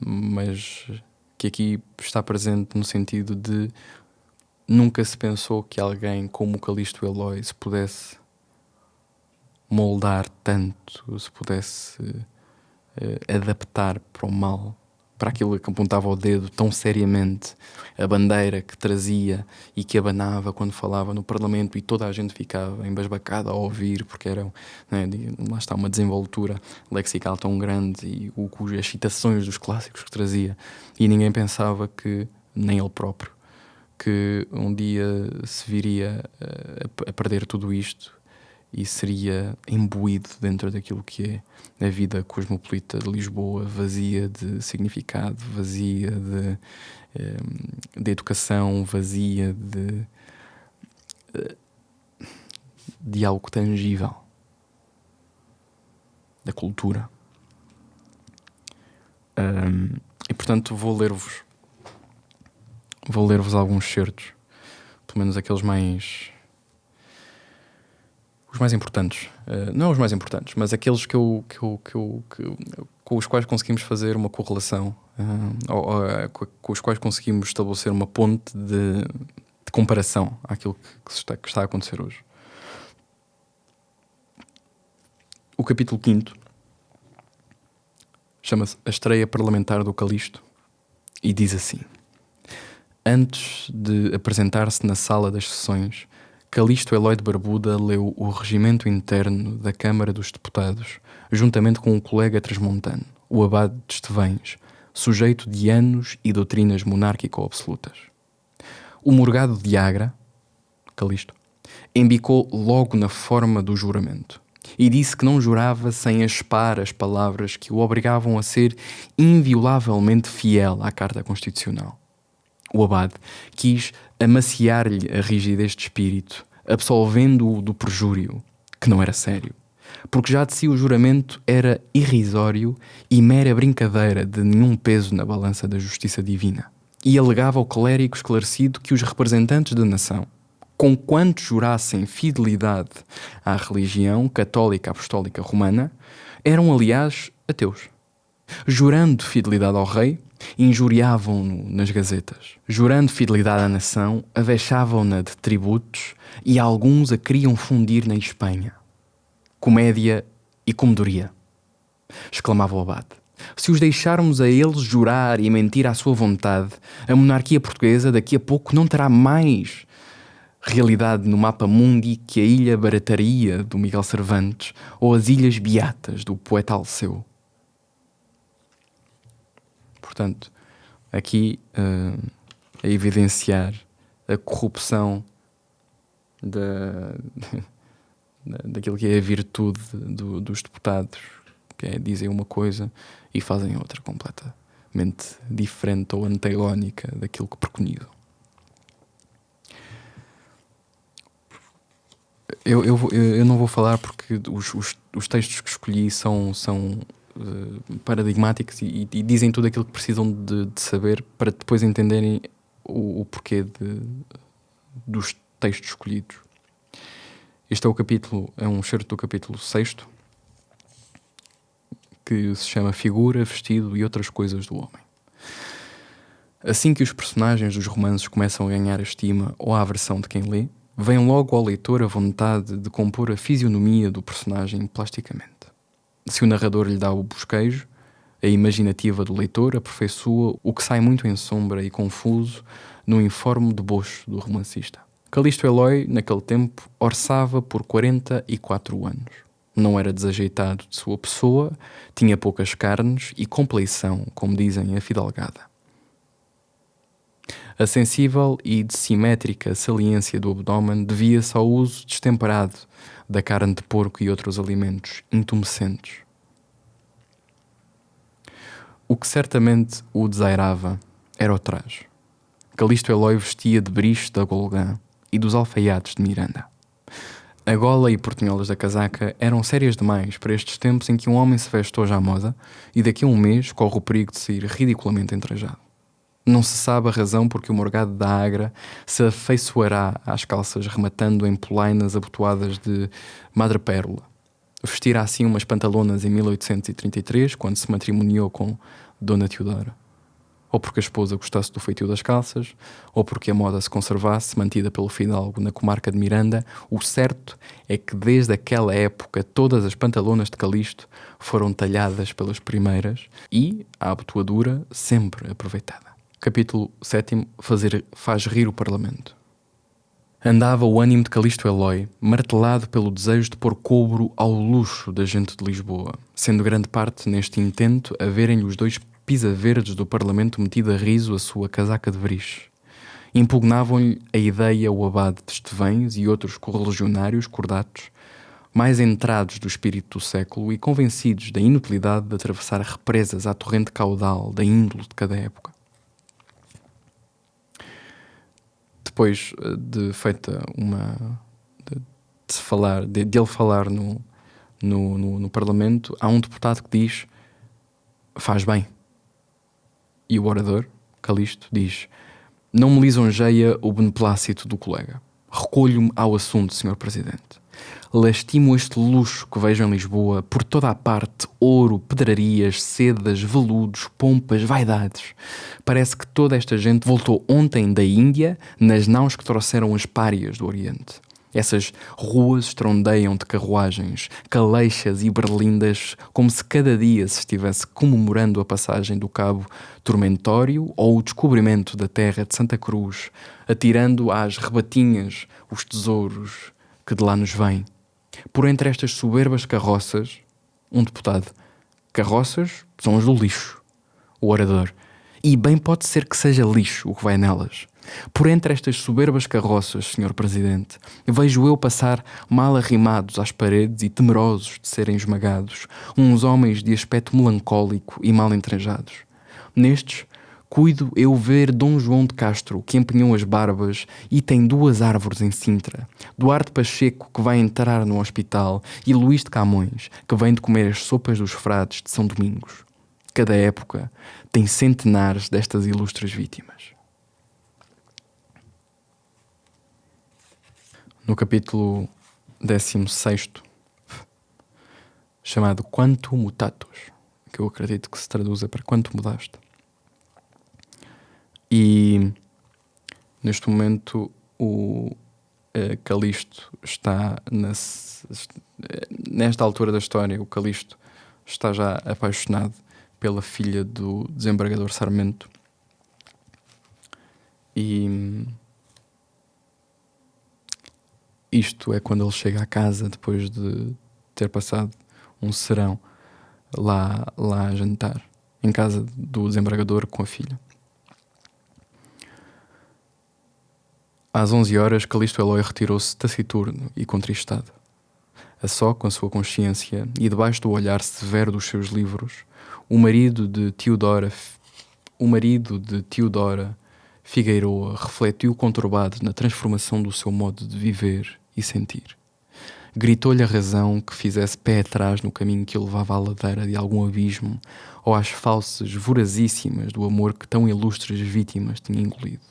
mas que aqui está presente no sentido de nunca se pensou que alguém como o Calixto Eloy se pudesse moldar tanto, se pudesse adaptar para o mal, para aquilo que apontava o dedo tão seriamente, a bandeira que trazia e que abanava quando falava no Parlamento, e toda a gente ficava embasbacada a ouvir, porque era, né, lá está, uma desenvoltura lexical tão grande e as citações dos clássicos que trazia, e ninguém pensava que, nem ele próprio, que um dia se viria a perder tudo isto e seria imbuído dentro daquilo que é a vida cosmopolita de Lisboa, vazia de significado, vazia de educação, vazia de algo tangível, da cultura. E portanto vou ler-vos alguns certos, pelo menos aqueles os mais importantes, não os mais importantes, mas aqueles com os quais conseguimos fazer uma correlação, com os quais conseguimos estabelecer uma ponte de comparação àquilo que está a acontecer hoje. O capítulo 5º chama-se A Estreia Parlamentar do Calixto e diz assim: antes de apresentar-se na sala das sessões, Calixto Eloy de Barbuda leu o regimento interno da Câmara dos Deputados, juntamente com um colega transmontano, o abade de Estevães, sujeito de anos e doutrinas monárquico-absolutas. O morgado de Agra, Calixto, embicou logo na forma do juramento e disse que não jurava sem aspar as palavras que o obrigavam a ser inviolavelmente fiel à Carta Constitucional. O abade quis amaciar-lhe a rigidez de espírito, absolvendo-o do perjúrio, que não era sério, porque já de si o juramento era irrisório e mera brincadeira de nenhum peso na balança da justiça divina, e alegava ao clérigo esclarecido que os representantes da nação, conquanto jurassem fidelidade à religião católica apostólica romana, eram aliás ateus. Jurando fidelidade ao rei, injuriavam-no nas gazetas. Jurando fidelidade à nação, avexavam-na de tributos e alguns a queriam fundir na Espanha. Comédia e comedoria, exclamava o abade. Se os deixarmos a eles jurar e mentir à sua vontade, a monarquia portuguesa daqui a pouco não terá mais realidade no mapa mundi que a ilha Barataria do Miguel Cervantes ou as Ilhas Beatas do poeta Alceu. Portanto, aqui a evidenciar a corrupção daquilo que é a virtude dos deputados, que é dizem uma coisa e fazem outra completamente diferente ou antagónica daquilo que preconizam. Eu não vou falar porque os textos que escolhi são paradigmáticos e dizem tudo aquilo que precisam de saber para depois entenderem o porquê dos textos escolhidos. Este é um excerto do capítulo 6º, que se chama Figura, Vestido e Outras Coisas do Homem. Assim que os personagens dos romances começam a ganhar a estima ou a aversão de quem lê, vem logo ao leitor a vontade de compor a fisionomia do personagem plasticamente. Se o narrador lhe dá o bosquejo, a imaginativa do leitor aperfeiçoa o que sai muito em sombra e confuso no informe deboche do romancista. Calixto Eloy, naquele tempo, orçava por 44 anos. Não era desajeitado de sua pessoa, tinha poucas carnes e compleição, como dizem, afidalgada. A sensível e dissimétrica saliência do abdômen devia-se ao uso destemperado da carne de porco e outros alimentos intumescentes. O que certamente o desairava era o traje. Calixto Eloy vestia de beriche da Golgã e dos alfaiates de Miranda. A gola e portinholas da casaca eram sérias demais para estes tempos em que um homem se veste hoje à moda e daqui a um mês corre o perigo de sair ridiculamente entrajado. Não se sabe a razão porque o morgado da Agra se afeiçoará às calças rematando em polainas abotoadas de madrepérola. Vestirá assim umas pantalonas em 1833, quando se matrimoniou com Dona Teodora. Ou porque a esposa gostasse do feitio das calças, ou porque a moda se conservasse, mantida pelo fidalgo na comarca de Miranda, o certo é que desde aquela época todas as pantalonas de Calixto foram talhadas pelas primeiras e a abotoadura sempre aproveitada. Capítulo 7. Faz rir o Parlamento. Andava o ânimo de Calixto Eloy, martelado pelo desejo de pôr cobro ao luxo da gente de Lisboa, sendo grande parte neste intento a verem-lhe os dois pisa-verdes do Parlamento metido a riso a sua casaca de veriche. Impugnavam-lhe a ideia o abade de Estevães e outros correligionários cordatos, mais entrados do espírito do século e convencidos da inutilidade de atravessar represas à torrente caudal da índole de cada época. Depois de feita uma... de ele falar no Parlamento, há um deputado que diz: faz bem. E o orador, Calixto, diz: não me lisonjeia o beneplácito do colega. Recolho-me ao assunto, Sr. Presidente. Lastimo este luxo que vejo em Lisboa, por toda a parte, ouro, pedrarias, sedas, veludos, pompas, vaidades. Parece que toda esta gente voltou ontem da Índia nas naus que trouxeram as párias do Oriente. Essas ruas estrondeiam de carruagens, caleixas e berlindas, como se cada dia se estivesse comemorando a passagem do Cabo Tormentório ou o descobrimento da terra de Santa Cruz, atirando às rebatinhas os tesouros que de lá nos vêm. Por entre estas soberbas carroças, um deputado: carroças são as do lixo. O orador: e bem pode ser que seja lixo o que vai nelas. Por entre estas soberbas carroças, Sr. Presidente, vejo eu passar mal arrimados às paredes e temerosos de serem esmagados, uns homens de aspecto melancólico e mal entranjados. Nestes, cuido eu ver Dom João de Castro, que empenhou as barbas e tem 2 árvores em Sintra, Duarte Pacheco, que vai entrar no hospital, e Luís de Camões, que vem de comer as sopas dos frades de São Domingos. Cada época tem centenares destas ilustres vítimas. No capítulo 16º, chamado Quanto Mutatus, que eu acredito que se traduza para Quanto Mudaste. E neste momento o Calixto está nesta altura da história, o Calixto está já apaixonado pela filha do desembargador Sarmento e isto é quando ele chega à casa depois de ter passado um serão lá a jantar, em casa do desembargador com a filha. Às 11 horas, Calixto Eloy retirou-se taciturno e contristado. A só com a sua consciência e debaixo do olhar severo dos seus livros, o marido de Teodora Figueiroa refletiu conturbado na transformação do seu modo de viver e sentir. Gritou-lhe a razão que fizesse pé atrás no caminho que o levava à ladeira de algum abismo ou às falsas vorazíssimas do amor que tão ilustres vítimas tinha engolido.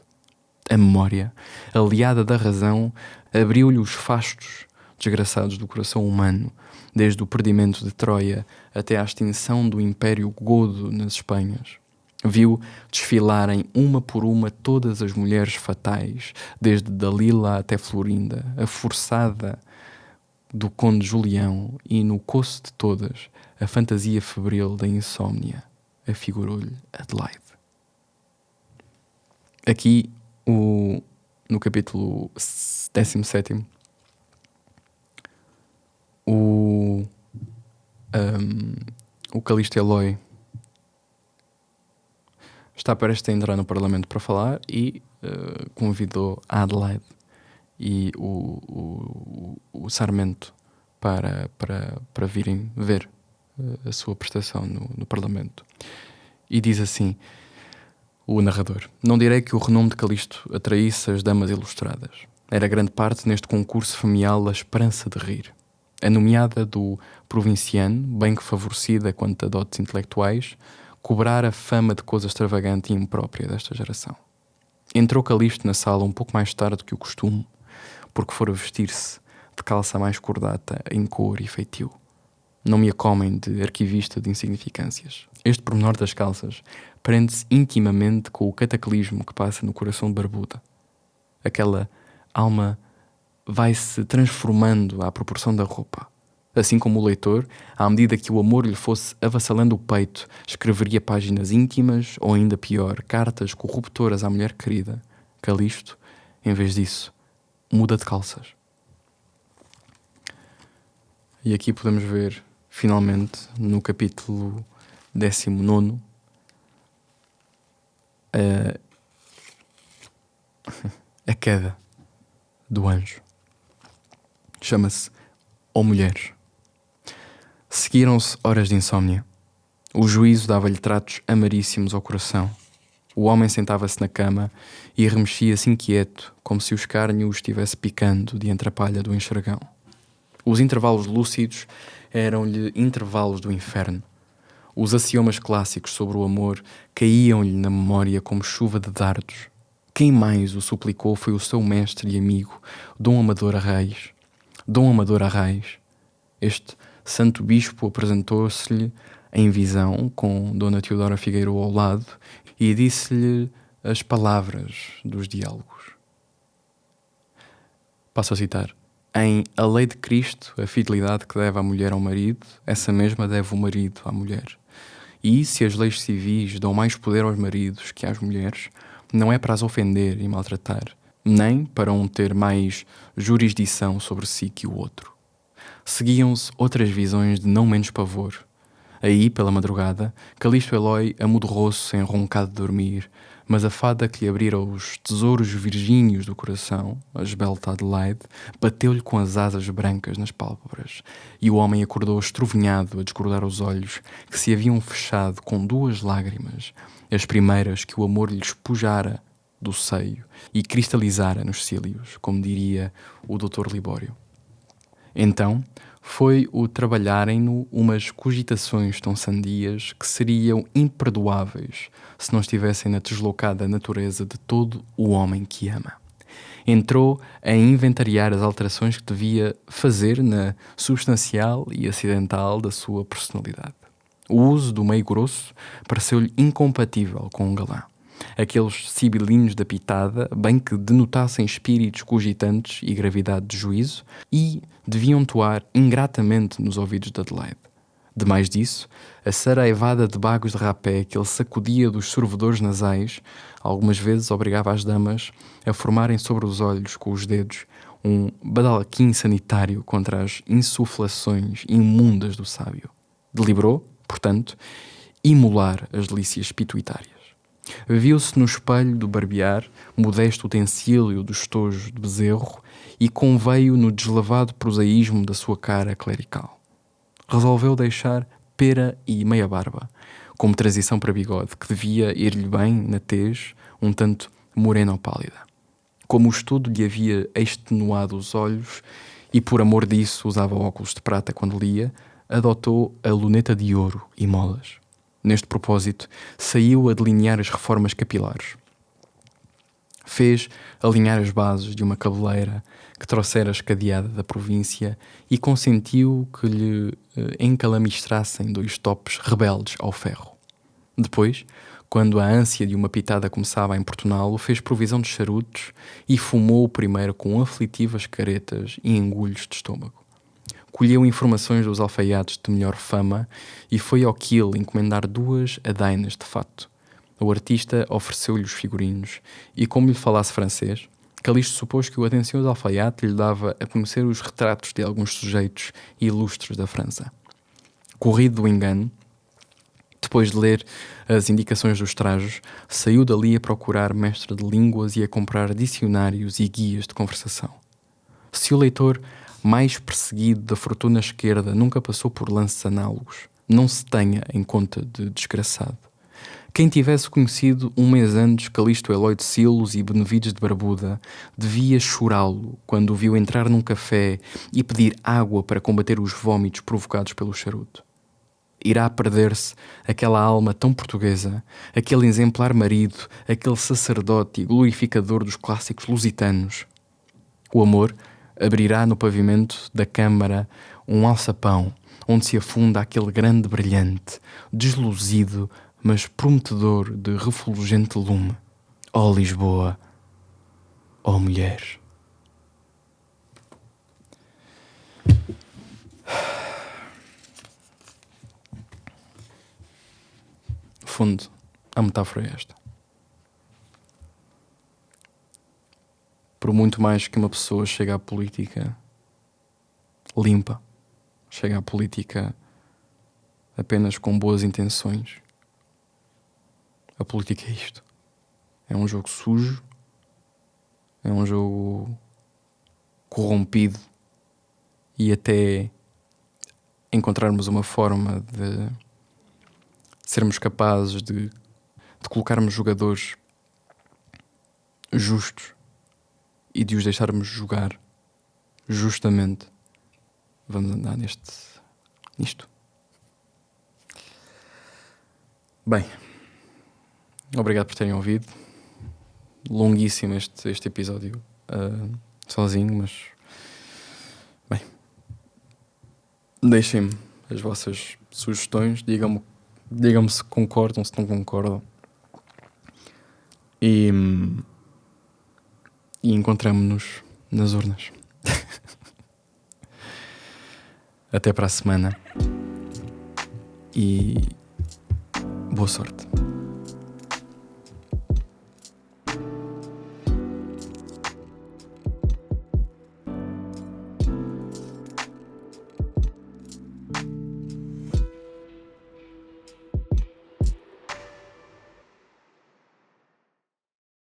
A memória, aliada da razão, abriu-lhe os fastos desgraçados do coração humano, desde o perdimento de Troia até à extinção do Império Godo nas Espanhas. Viu desfilarem uma por uma todas as mulheres fatais, desde Dalila até Florinda, a forçada do Conde Julião, e no coço de todas, a fantasia febril da insómnia afigurou-lhe Adelaide. Aqui, no capítulo 17º, o Calixto Eloy está prestes a entrar no Parlamento para falar e convidou a Adelaide e o Sarmento para virem ver a sua prestação no Parlamento. E diz assim o narrador: não direi que o renome de Calixto atraísse as damas ilustradas. Era grande parte neste concurso familiar a esperança de rir. A nomeada do provinciano, bem que favorecida quanto a dotes intelectuais, cobrara a fama de coisa extravagante e imprópria desta geração. Entrou Calixto na sala um pouco mais tarde que o costume, porque fora vestir-se de calça mais cordata em cor e feitio. Não me acomem de arquivista de insignificâncias. Este pormenor das calças prende-se intimamente com o cataclismo que passa no coração de Barbuda. Aquela alma vai-se transformando à proporção da roupa. Assim como o leitor, à medida que o amor lhe fosse avassalando o peito, escreveria páginas íntimas ou, ainda pior, cartas corruptoras à mulher querida. Calisto, em vez disso, muda de calças. E aqui podemos ver, finalmente, no capítulo 19, a queda do anjo. Chama-se Ó Mulheres. Seguiram-se horas de insônia. O juízo dava-lhe tratos amaríssimos ao coração. O homem sentava-se na cama e remexia-se inquieto, como se o escárnio o estivesse picando de entre a palha do enxergão. Os intervalos lúcidos eram-lhe intervalos do inferno. Os axiomas clássicos sobre o amor caíam-lhe na memória como chuva de dardos. Quem mais o suplicou foi o seu mestre e amigo, Dom Amador Arraiz. Dom Amador Arraiz. Este santo bispo apresentou-se-lhe em visão, com Dona Teodora Figueiredo ao lado, e disse-lhe as palavras dos diálogos. Passo a citar. Em A Lei de Cristo, a fidelidade que deve a mulher ao marido, essa mesma deve o marido à mulher. E se as leis civis dão mais poder aos maridos que às mulheres, não é para as ofender e maltratar, nem para um ter mais jurisdição sobre si que o outro. Seguiam-se outras visões de não menos pavor. Aí, pela madrugada, Calisto Eloy amodorrou-se em roncado de dormir, mas a fada que lhe abrira os tesouros virgíneos do coração, a esbelta Adelaide, bateu-lhe com as asas brancas nas pálpebras, e o homem acordou estrovinhado a desgrudar os olhos, que se haviam fechado com 2 lágrimas, as primeiras que o amor lhe espujara do seio e cristalizara nos cílios, como diria o Dr. Libório. Então foi o trabalharem-no umas cogitações tão sandias que seriam imperdoáveis se não estivessem na deslocada natureza de todo o homem que ama. Entrou a inventariar as alterações que devia fazer na substancial e acidental da sua personalidade. O uso do meio grosso pareceu-lhe incompatível com um galã. Aqueles sibilinhos da pitada, bem que denotassem espíritos cogitantes e gravidade de juízo, e deviam toar ingratamente nos ouvidos de Adelaide. Demais disso, a saraivada de bagos de rapé que ele sacudia dos sorvedores nasais, algumas vezes obrigava as damas a formarem sobre os olhos com os dedos um badalaquim sanitário contra as insuflações imundas do sábio. Deliberou, portanto, imolar as delícias pituitárias. Viu-se no espelho do barbear, modesto utensílio do estojo de bezerro, e conveio no deslavado prosaísmo da sua cara clerical. Resolveu deixar pera e meia barba, como transição para bigode, que devia ir-lhe bem na tez, um tanto morena ou pálida. Como o estudo lhe havia extenuado os olhos, e por amor disso usava óculos de prata quando lia, adotou a luneta de ouro e molas. Neste propósito, saiu a delinear as reformas capilares. Fez alinhar as bases de uma cabeleira que trouxera escadeada da província e consentiu que lhe encalamistrassem 2 topes rebeldes ao ferro. Depois, quando a ânsia de uma pitada começava a importuná-lo, fez provisão de charutos e fumou o primeiro com aflitivas caretas e engulhos de estômago. Colheu informações dos alfaiates de melhor fama e foi ao quilo encomendar 2 adainas de fato. O artista ofereceu-lhe os figurinos e, como lhe falasse francês, Calisto supôs que o atencioso alfaiate lhe dava a conhecer os retratos de alguns sujeitos ilustres da França. Corrido do engano, depois de ler as indicações dos trajos, saiu dali a procurar mestre de línguas e a comprar dicionários e guias de conversação. Se o leitor mais perseguido da fortuna esquerda nunca passou por lances análogos, não se tenha em conta de desgraçado. Quem tivesse conhecido 1 mês antes Calisto Eloy de Silos e Benevides de Barbuda devia chorá-lo quando o viu entrar num café e pedir água para combater os vômitos provocados pelo charuto. Irá perder-se aquela alma tão portuguesa, aquele exemplar marido, aquele sacerdote e glorificador dos clássicos lusitanos. O amor abrirá no pavimento da câmara um alçapão onde se afunda aquele grande brilhante, desluzido, mas prometedor de refulgente lume. Ó Lisboa, ó mulher. No fundo, a metáfora é esta. Por muito mais que uma pessoa chegue à política limpa, chega à política apenas com boas intenções, a política é isto. É um jogo sujo, é um jogo corrompido, e até encontrarmos uma forma de sermos capazes de colocarmos jogadores justos e de os deixarmos jogar justamente, vamos andar nisto. Bem, obrigado por terem ouvido. Longuíssimo este episódio, sozinho, mas bem, deixem-me as vossas sugestões, digam-me se concordam, se não concordam, e encontramo-nos nas urnas. Até para a semana e boa sorte.